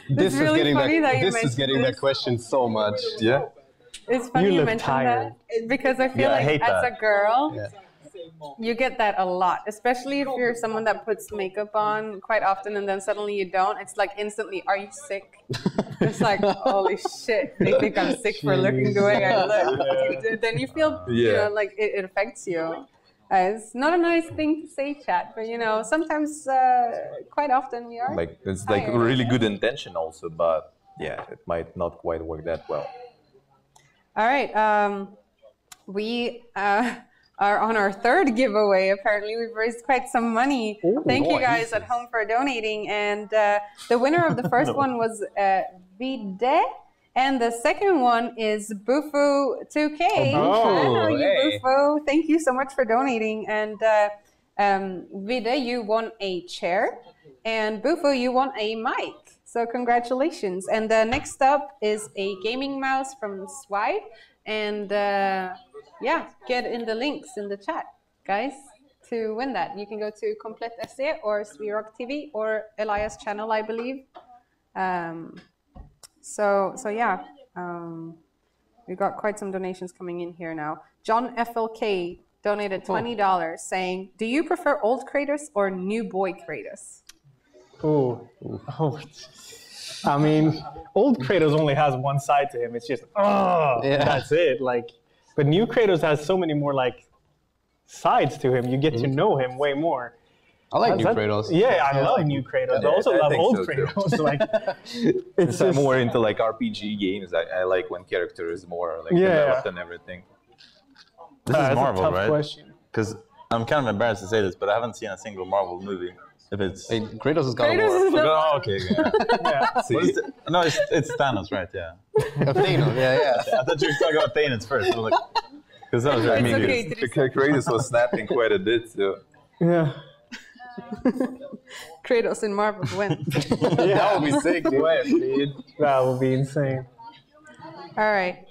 this really is getting that question so much. Yeah. It's funny you mentioned that because I feel like as a girl, you get that a lot, especially if you're someone that puts makeup on quite often and then suddenly you don't. It's like instantly, "Are you sick?" It's like, holy shit, they think I'm sick for looking the way I look. Then you feel, like it affects you. It's not a nice thing to say, chat, but sometimes, quite often we are. Like it's like a really good intention also, but yeah, it might not quite work that well. All right, we are on our third giveaway. Apparently, we've raised quite some money. Thank you guys at home for donating. And the winner of the first one was Vide, and the second one is Bufu 2K. I know you, Bufu. Thank you so much for donating. And Vide, you won a chair, and Bufu, you won a mic. So congratulations. And next up is a gaming mouse from Swide. And get in the links in the chat, guys, to win that. You can go to Komplett SE or Sverok TV or Elajjaz channel, I believe. We got quite some donations coming in here now. John FLK donated $20 saying, "Do you prefer old Kratos or new boy Kratos?" I mean, old Kratos only has one side to him. It's just, that's it. Like, but new Kratos has so many more like sides to him. You get to know him way more. I like new Kratos. Yeah, I love new Kratos. I also love old Kratos. Like, it's I'm more into like RPG games. I like when character is more like developed and everything. This is Marvel, tough right? question. Because I'm kind of embarrassed to say this, but I haven't seen a single Marvel movie. If it's Kratos is God of War. Oh, okay. No, it's Thanos, right? Yeah. Thanos, yeah. I thought you were talking about Thanos first. I'm like, because that was I mean, Kratos was snapping quite a bit, so. Yeah. Kratos in Marvel win. That would be sick, dude. That would be insane. All right.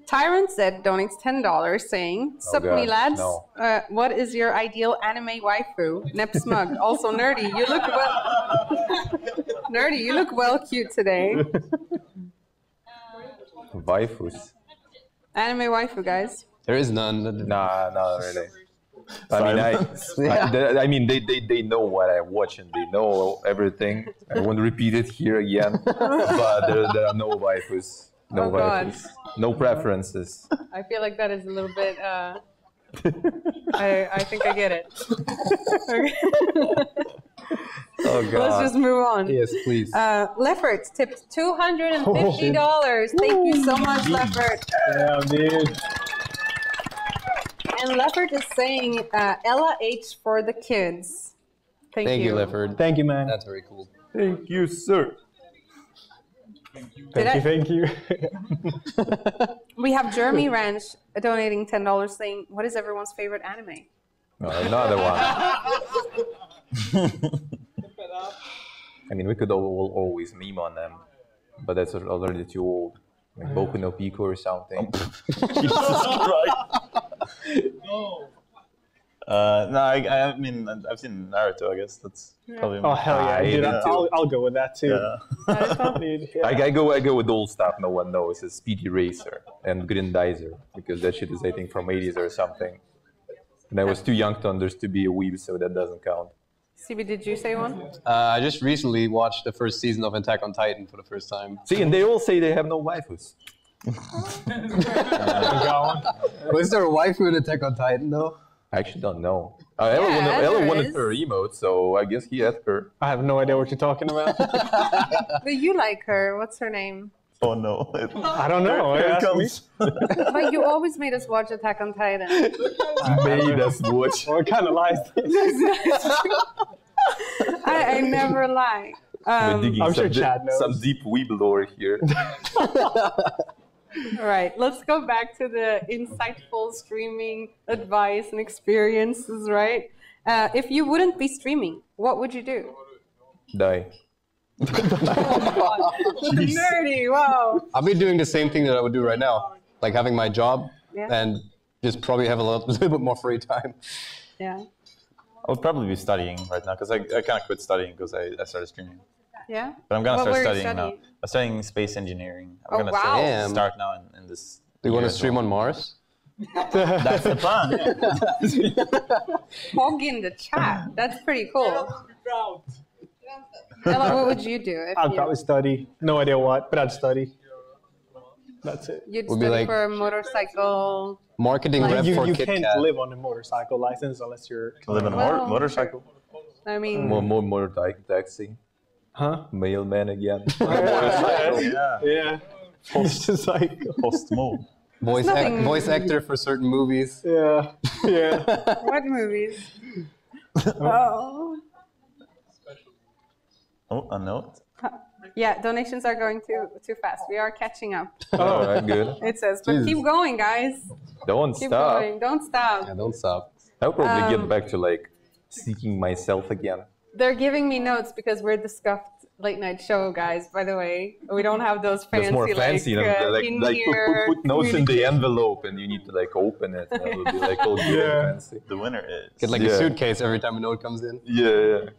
Tyrant said donates $10 saying, "Sup me lads, what is your ideal anime waifu? Nep Smug. Also nerdy. You look well. Nerdy, you look well cute today. Waifus. Anime waifu, guys. There is none. Nah, not really. I mean, they know what I watch and they know everything. I won't repeat it here again, but there are no waifus. No waifus. No preferences. I feel like that is a little bit, I think I get it. Oh, God. Let's just move on. Yes, please. Leffert tipped $250. Thank you so much, Leffert. Yeah, dude. And Leffert is saying, Ella H for the kids. Thank you, Leffert. Thank you, man. That's very cool. Thank you, sir. Thank you. We have Jeremy Ranch donating $10 saying, what is everyone's favorite anime? Another one. I mean, we could always meme on them, but that's already too old. Like Boku no Pico or something. Jesus Christ. No, I mean, I've seen Naruto, I guess. That's probably... Oh, hell yeah. Dude, I'll go with that, too. Yeah. Dude, yeah. I go with old stuff no one knows. It's Speedy Racer and Grindizer, because that shit is, I think, from 80s or something. And I was too young to be a weeb, so that doesn't count. CB, did you say one? I just recently watched the first season of Attack on Titan for the first time. See, and they all say they have no waifus. Was there a waifu in Attack on Titan, though? I actually don't know. Ella wanted her emote, so I guess he had her. I have no idea what you're talking about. But you like her. What's her name? Oh, no. I don't know. Here it comes. But you always made us watch Attack on Titan. Made us watch. What kind of lies this? I never lie. I'm sure Chad knows. Some deep weeb lore here. All right, let's go back to the insightful streaming advice and experiences, right? If you wouldn't be streaming, what would you do? Die. Nerdy, wow. I'll be doing the same thing that I would do right now, like having my job and just probably have a little bit more free time. Yeah. I would probably be studying right now, because I kind of quit studying because I started streaming. Yeah? But I'm going to What start were you studying now. studying? I'm studying space engineering. I'm Oh, going wow. to start now in this. Do you want year to as stream well. on Mars? That's the plan. Yeah. Hog in the chat. That's pretty cool. Ella, what would you do? If I'd probably study. No idea what, but I'd study. That's it. You'd Would be study like- for a motorcycle. Marketing Like- rep You for can't KitKat. live on a motorcycle license unless you're... Live in a Well, motorcycle. I mean, More taxi. Huh? Mailman again. Yeah. It's just like... Post-mode. Voice actor for certain movies. Yeah. what movies? Oh. Oh, a note. Yeah, donations are going too fast. We are catching up. All right, good. It says, but keep going, guys. Don't Keep stop. going. Don't stop. Yeah, don't stop. I'll probably get back to like seeking myself again. They're giving me notes because we're the Scuffed Late Night Show, guys, by the way. We don't have those fancy, That's more fancy. like in-ear Put notes in the envelope and you need to like open it. And it'll be like all good and fancy. The winner is. Get like a suitcase every time a note comes in. Yeah.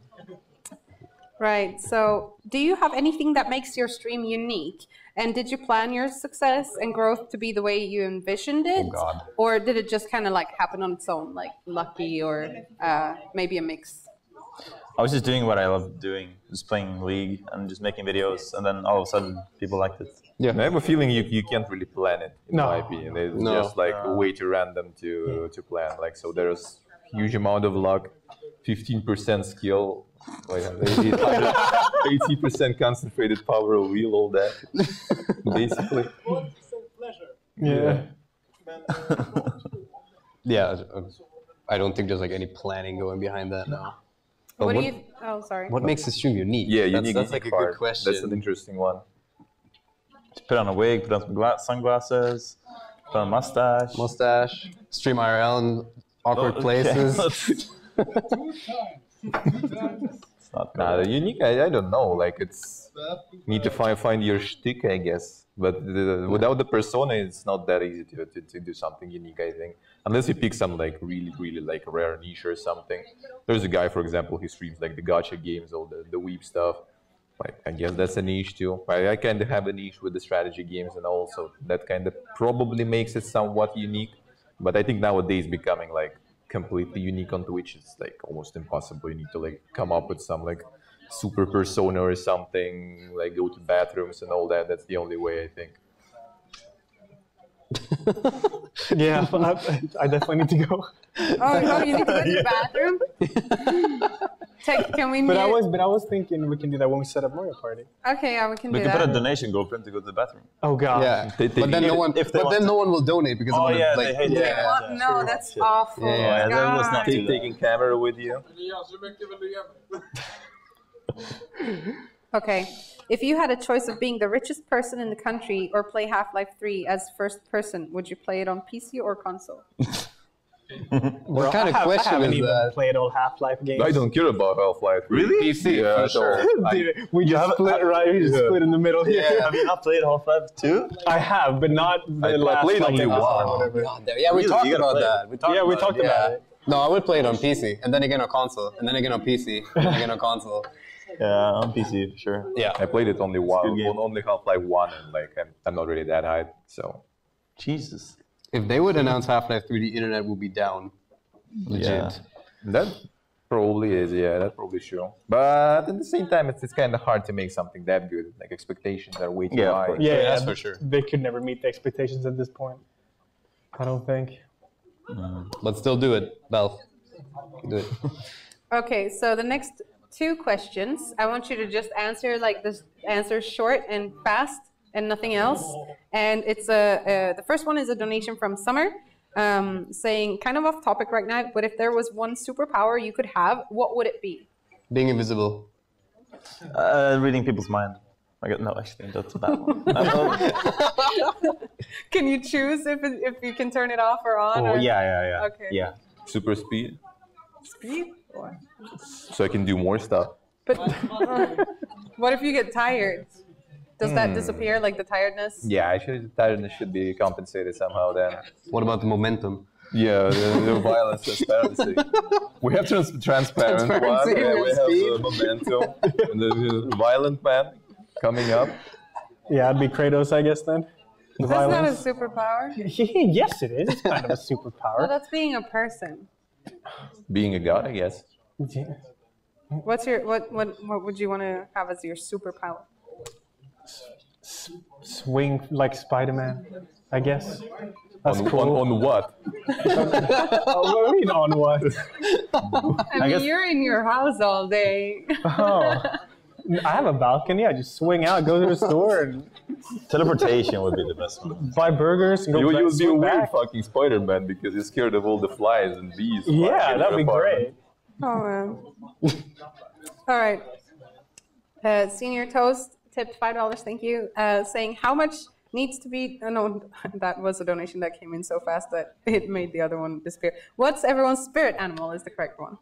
Right. So, do you have anything that makes your stream unique? And did you plan your success and growth to be the way you envisioned it? Oh, God. Or did it just kind of like happen on its own, like lucky or maybe a mix? I was just doing what I loved doing, just playing League and just making videos, and then all of a sudden people liked it. Yeah, I have a feeling you can't really plan it, in my opinion. It's just like way too random to plan. Like, so there's huge amount of luck, 15% skill, like 80% concentrated power of wheel, all that, basically. Yeah. Yeah, I don't think there's like any planning going behind that now. What do you? Oh, sorry. What makes the stream unique? Yeah, unique. That's like a good question. That's an interesting one. Just put on a wig, put on some sunglasses, put on a mustache. Stream IRL in awkward places. It's not The unique, I don't know. Like, it's need to find your shtick, I guess. But without the persona, it's not that easy to do something unique, I think. Unless you pick some like really like rare niche or something. There's a guy, for example, who streams like the gacha games, all the weeb stuff. Like, I guess that's a niche too. I kind of have a niche with the strategy games, and also that kind of probably makes it somewhat unique. But I think nowadays becoming like completely unique on Twitch is like almost impossible. You need to like come up with some like super persona or something, like go to bathrooms and all that. That's the only way, I think. Yeah, I definitely need to go. Oh, you need to go to the bathroom? Can we? But I was thinking we can do that when we set up Mario Party. Okay, yeah, we can We do can that. put a donation goal for him to go to the bathroom. Oh God. Yeah, but then no one. No one will donate because Oh, of yeah, like, they hate that. No, that's awful. Yeah, that was not God. too Taking camera with you. Okay. If you had a choice of being the richest person in the country or play Half-Life 3 as first person, would you play it on PC or console? What kind of question I haven't is even that? played all Half-Life games. I don't care about Half-Life. Really? PC, Yeah, for sure. Dude, we just split right. We just split in the middle here. Have you not played Half-Life 2? I have, but not the last. played like, only episode one. or whatever. Yeah, we Really? talked You gotta about play that. it. We talked Yeah, we about talked it. about it. No, I would play it on PC, and then again on console, and then again on PC, and then again on console. Yeah, on PC for sure. Yeah. I played it only one, game. only Half-Life 1, and like I'm not really that high, so. Jesus. If they would announce Half-Life 3, the internet would be down. Legit. Yeah. That probably is, yeah, that's probably true. But at the same time, it's kind of hard to make something that good. Like, expectations are way too Yeah, of high. course. Yeah, that's for sure. They could never meet the expectations at this point. I don't think. But still do it, Valve. Do it. Okay, so the next two questions, I want you to just answer like this. Answer short and fast and nothing else. And it's the first one is a donation from Summer, saying kind of off topic right now, but if there was one superpower you could have, what would it be? Being invisible. Reading people's mind. No, actually, that's a bad one. Can you choose if you can turn it off or on? Oh, or? yeah. Okay. Yeah. Super speed, Speed? Or- so I can do more stuff. But what if you get tired? Does that disappear, like the tiredness? Yeah, actually, the tiredness should be compensated somehow then. What about the momentum? Yeah, the violence, transparency. We have transparent one, Transparency and we have speed. the momentum, and the violent man coming up. Yeah, I'd be Kratos, I guess then. The That's not a violence. superpower. Yes, it is. It's kind of a Well, superpower. that's being a person. Being a god, I guess. Yeah. What's your what would you want to have as your superpower? Swing like Spider-Man, I guess. That's On, cool. on what? Oh, what do you mean on what? I mean, guess- you're in your house all day. Oh. I have a balcony. I just swing out, go to the store, and Teleportation would be the best one. buy burgers and go You'll be a swing weird back. fucking Spider-Man because you're scared of all the flies and bees. flying Yeah, in that'd your be apartment. great. Oh man. All right. Senior Toast tipped $5. Thank you. Saying how much needs to be. No, that was a donation that came in so fast that it made the other one disappear. What's everyone's spirit animal? Is the correct one.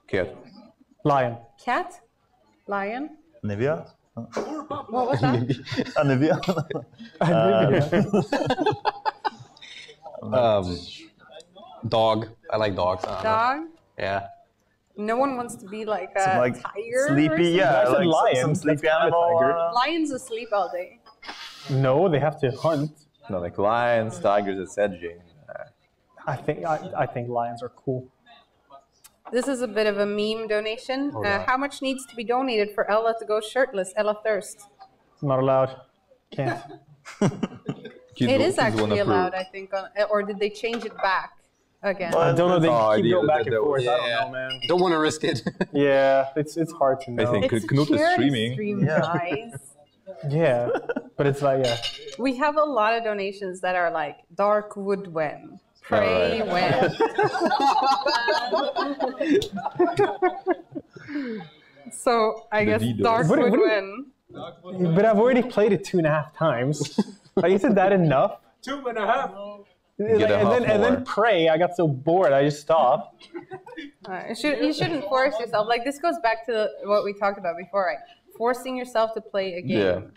Cat. Lion. Cat. Lion. Nivea? What was that? Nivea? Dog. I like dogs. Dog. Yeah. No one wants to be like a Some, like, tiger. or sleepy, something? yeah. I said Like lion. some That's sleepy kind of a animal. tiger. Lions asleep all day. No, they have to hunt. No, like lions, tigers, etc. I think lions are cool. This is a bit of a meme donation. Oh, God. How much needs to be donated for Ella to go shirtless? Ella Thirst. Not allowed. Can't. It is actually allowed, I think. Or did they change it back again? I don't know. They Oh, keep yeah, going back and that forth. was- I don't know, man. Don't want to risk it. Yeah, it's hard to know. I think It's Knut is charity streaming. stream, guys. Yeah, but it's like, yeah. We have a lot of donations that are like Dark Wood when, Pray when. So I guess Dido. Dark What- Wood what- when. But I've already played it 2.5 times. Like, isn't that enough? 2.5. Get a half And then more. Pray, I got so bored, I just stopped. You shouldn't force yourself. Like this goes back to what we talked about before, right? Forcing yourself to play a game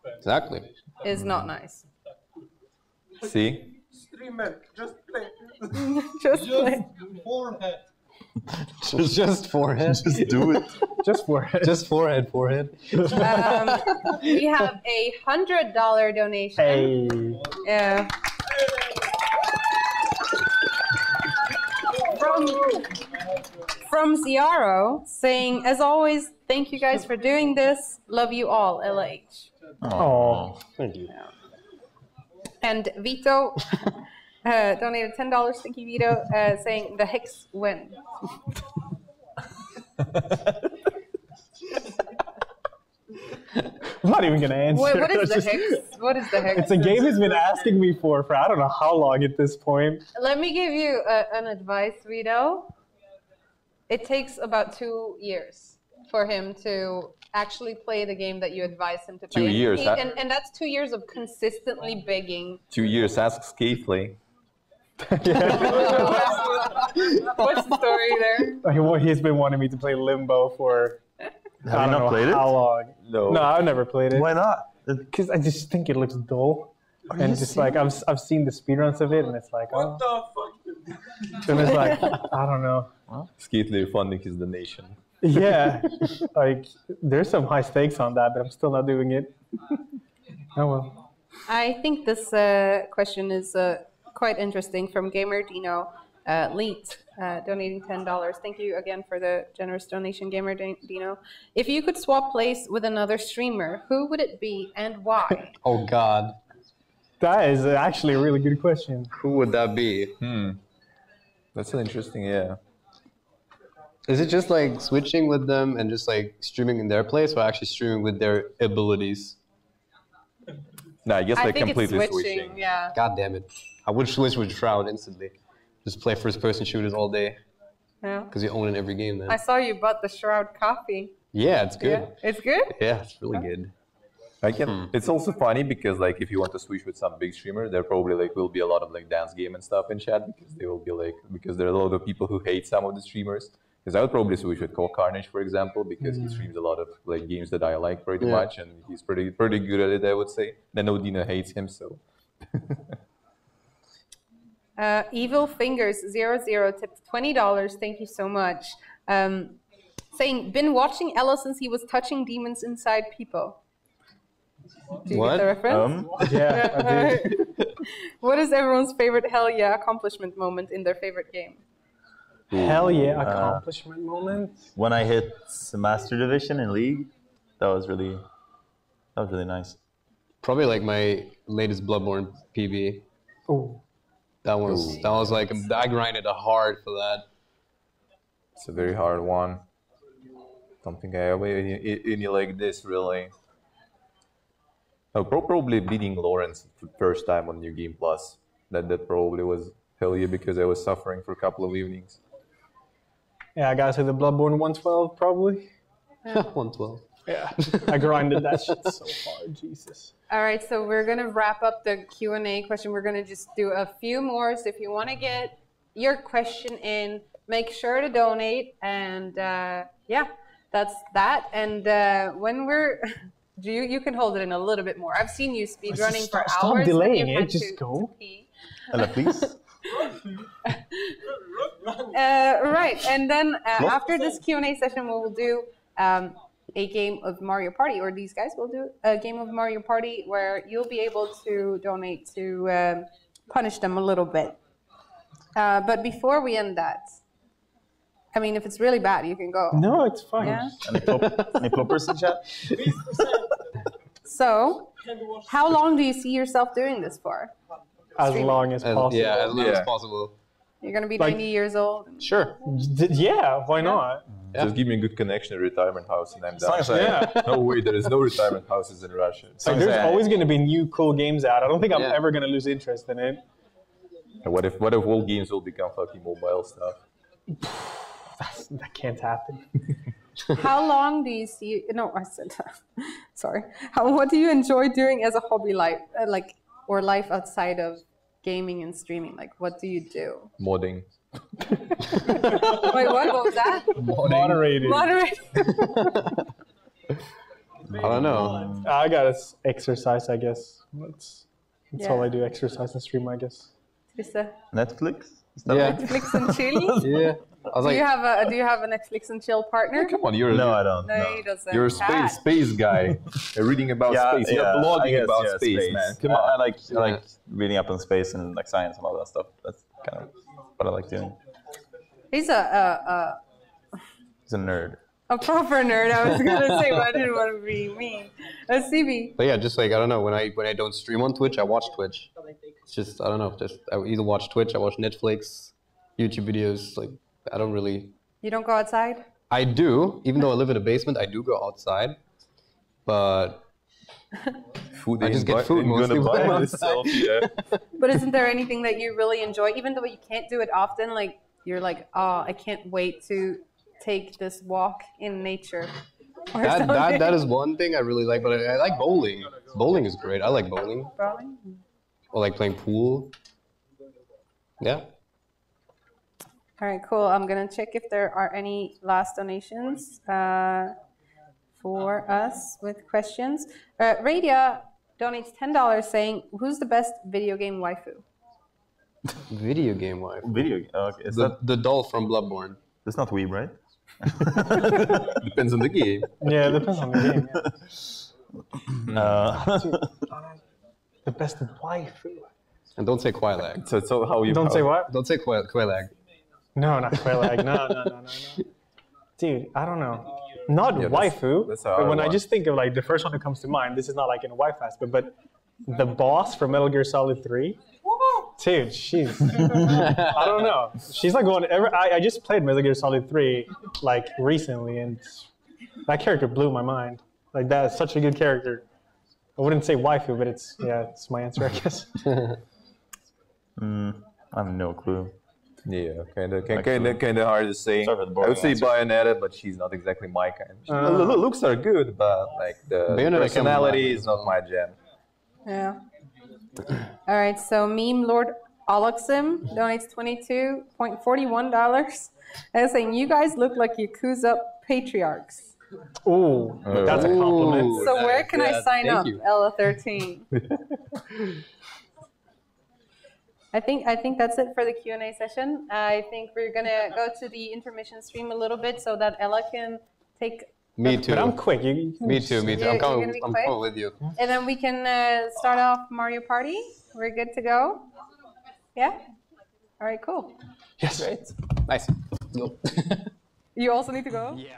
Yeah. Exactly. is not nice. See? Streamer, just play. Just play. Forehead. Just forehead. Just do it. Just for it. Just forehead. We have a $100 donation. Hey. Yeah. From Ziaro saying, as always, thank you guys for doing this. Love you all, LH. Oh. Thank you. And Vito donated $10. Thank you, Vito, saying the Hicks win. I'm not even gonna answer. What is the Just- Hicks? What is the Hicks? It's a game he's been asking me for I don't know how long at this point. Let me give you an advice, Vito. It takes about 2 years for him to actually play the game that you advise him to play. 2 years, And, that- and that's 2 years of consistently begging. 2 years, ask Scafely. What's the story there? Like, he's been wanting me to play Limbo for I Have don't you not know played it? how long. No. I've never played it. Why not? Because I just think it looks dull. And just like I've seen the speedruns of it, and it's like, What oh, the fuck? and it's like I don't know. Scafely funding his donation. Yeah, like there's some high stakes on that, but I'm still not doing it. Oh well. I think this question is quite interesting from Gamer Dino. Leet donating $10. Thank you again for the generous donation, Gamer Dino. If you could swap place with another streamer, who would it be and why? Oh God. That is actually a really good question. Who would that be? That's an interesting, yeah. Is it just like switching with them and just like streaming in their place, or actually streaming with their abilities? No, I guess I like think completely it's switching. Yeah. God damn it! I would switch with Shroud instantly. Just play first-person shooters all day Yeah. because you own in every game. Then. I saw you bought the Shroud coffee. Yeah, it's good. Yeah. It's good? Yeah, it's really good. I can. It's also funny because like if you want to switch with some big streamer, there probably like will be a lot of like dance game and stuff in chat because they will be like because there are a lot of people who hate some of the streamers. Because I would probably switch with Carnage, for example, because he streams a lot of like games that I like pretty much, and he's pretty good at it, I would say. Then Odina hates him, so. Evil Fingers 00 tipped $20. Thank you so much. Saying, been watching Ella since he was touching demons inside people. Do you What? get the reference? Yeah, I did. What is everyone's favorite hell yeah accomplishment moment in their favorite game? Hell yeah, accomplishment moment. When I hit Master Division in League, that was really nice. Probably like my latest Bloodborne PB. Oh, That was like I grinded hard for that. It's a very hard one. Don't think I ever any like this really. Oh, probably beating Lawrence for the first time on New Game Plus. That probably was hell yeah because I was suffering for a couple of evenings. yeah, I gotta say the Bloodborne 112 probably. 112. Yeah, I grinded that shit so hard, Jesus. All right, so we're going to wrap up the Q&A question. We're going to just do a few more. So if you want to get your question in, make sure to donate. And yeah, that's that. And when we're... You can hold it in a little bit more. I've seen you speedrunning for hours. Stop and delaying you've had it, just to go. pee. Ella, please. Right, and then after this Q&A session, we will do a game of Mario Party, or these guys will do a game of Mario Party where you'll be able to donate to punish them a little bit. But before we end that, I mean, if it's really bad, you can go. No, it's fine. Yeah. Any ploppers in chat? So, how long do you see yourself doing this for? As long as possible. Yeah, as long as possible. You're gonna be Like- 90 years old. Sure. Yeah, why not? Just give me a good connection to retirement house and I'm As long done. as I, Yeah. No way, there is no retirement houses in Russia. Like, there's always going to be new cool games out. I don't think I'm Yeah. ever going to lose interest in it. And what if all games will become fucking mobile stuff? That can't happen. How long do you see? No, I said. Sorry. What do you enjoy doing as a hobby, or life outside of gaming and streaming? Like, what do you do? Modding. Wait, what was that? Moderated. Moderate. I don't know. I gotta exercise, I guess. That's Yeah. all I do, exercise and stream, I guess. Trizze, Netflix? Is that Yeah. Netflix and chill. Yeah. I was Do like, you have a Netflix and chill partner? Come on, you're No, I don't. No, No. he doesn't. you're a space guy. You're reading about space. You're I blogging guess, about yeah, space, man. Come I on. like reading up on space and like science and all that stuff. That's kind of what I like doing. He's a He's a nerd. proper nerd. I was gonna say, but I didn't want to be mean. CB. but yeah, just like I don't know. When I don't stream on Twitch, I watch Twitch. It's just I don't know. Just I either watch Twitch, I watch Netflix, YouTube videos. Like I don't really. You don't go outside? I do, even though I live in a basement. I do go outside, but Food I ain't just get buy- food ain't gonna mostly buy when I'm itself, yeah. But isn't there anything that you really enjoy, even though you can't do it often? Like you're like, oh, I can't wait to take this walk in nature. Or something. that is one thing I really like. But I like bowling. Bowling is great. I like bowling. Probably. Or like playing pool. Yeah. All right, cool. I'm gonna check if there are any last donations for us with questions. Radia donates $10 saying, "Who's the best video game waifu?" Video game wife. Video. Okay, is The doll from Bloodborne. that's not Weeb, right? Depends on the game. Yeah, it depends on the game. Yeah. The best waifu. And don't say Quailag. So how you Don't say what? Don't say Quailag. No, not Quailag. No. Dude, I don't know. Not Yeah, waifu. that's how but I when I want. just think of like the first one that comes to mind, this is not like in a wife aspect, but the boss from Metal Gear Solid 3. Dude, she's I don't know. She's like one I just played Metal Gear Solid 3 like recently and that character blew my mind. Like that's such a good character. I wouldn't say waifu, but it's my answer, I guess. I have no clue. Yeah, kind of hard to say. Sorry for the I boring would say answer. Bayonetta, but she's not exactly my kind. The looks are good, but like the Bayonetta personality can is not my jam. Yeah. All right, so Meme Lord Aloxim donates $22.41. And saying, "You guys look like Yakuza patriarchs." Ooh, that's a compliment. Ooh. So where can I Yeah, sign thank up? you. Ella13. I think that's it for the Q&A session. I think we're gonna go to the intermission stream a little bit so that Ella can take, Me too. But I'm quick. You Me too. You're I'm gonna coming. be I'm quick? coming with you. and then we can start off Mario Party. We're good to go. Yeah. All right. Cool. Yes. Nice. You also need to go. Yeah.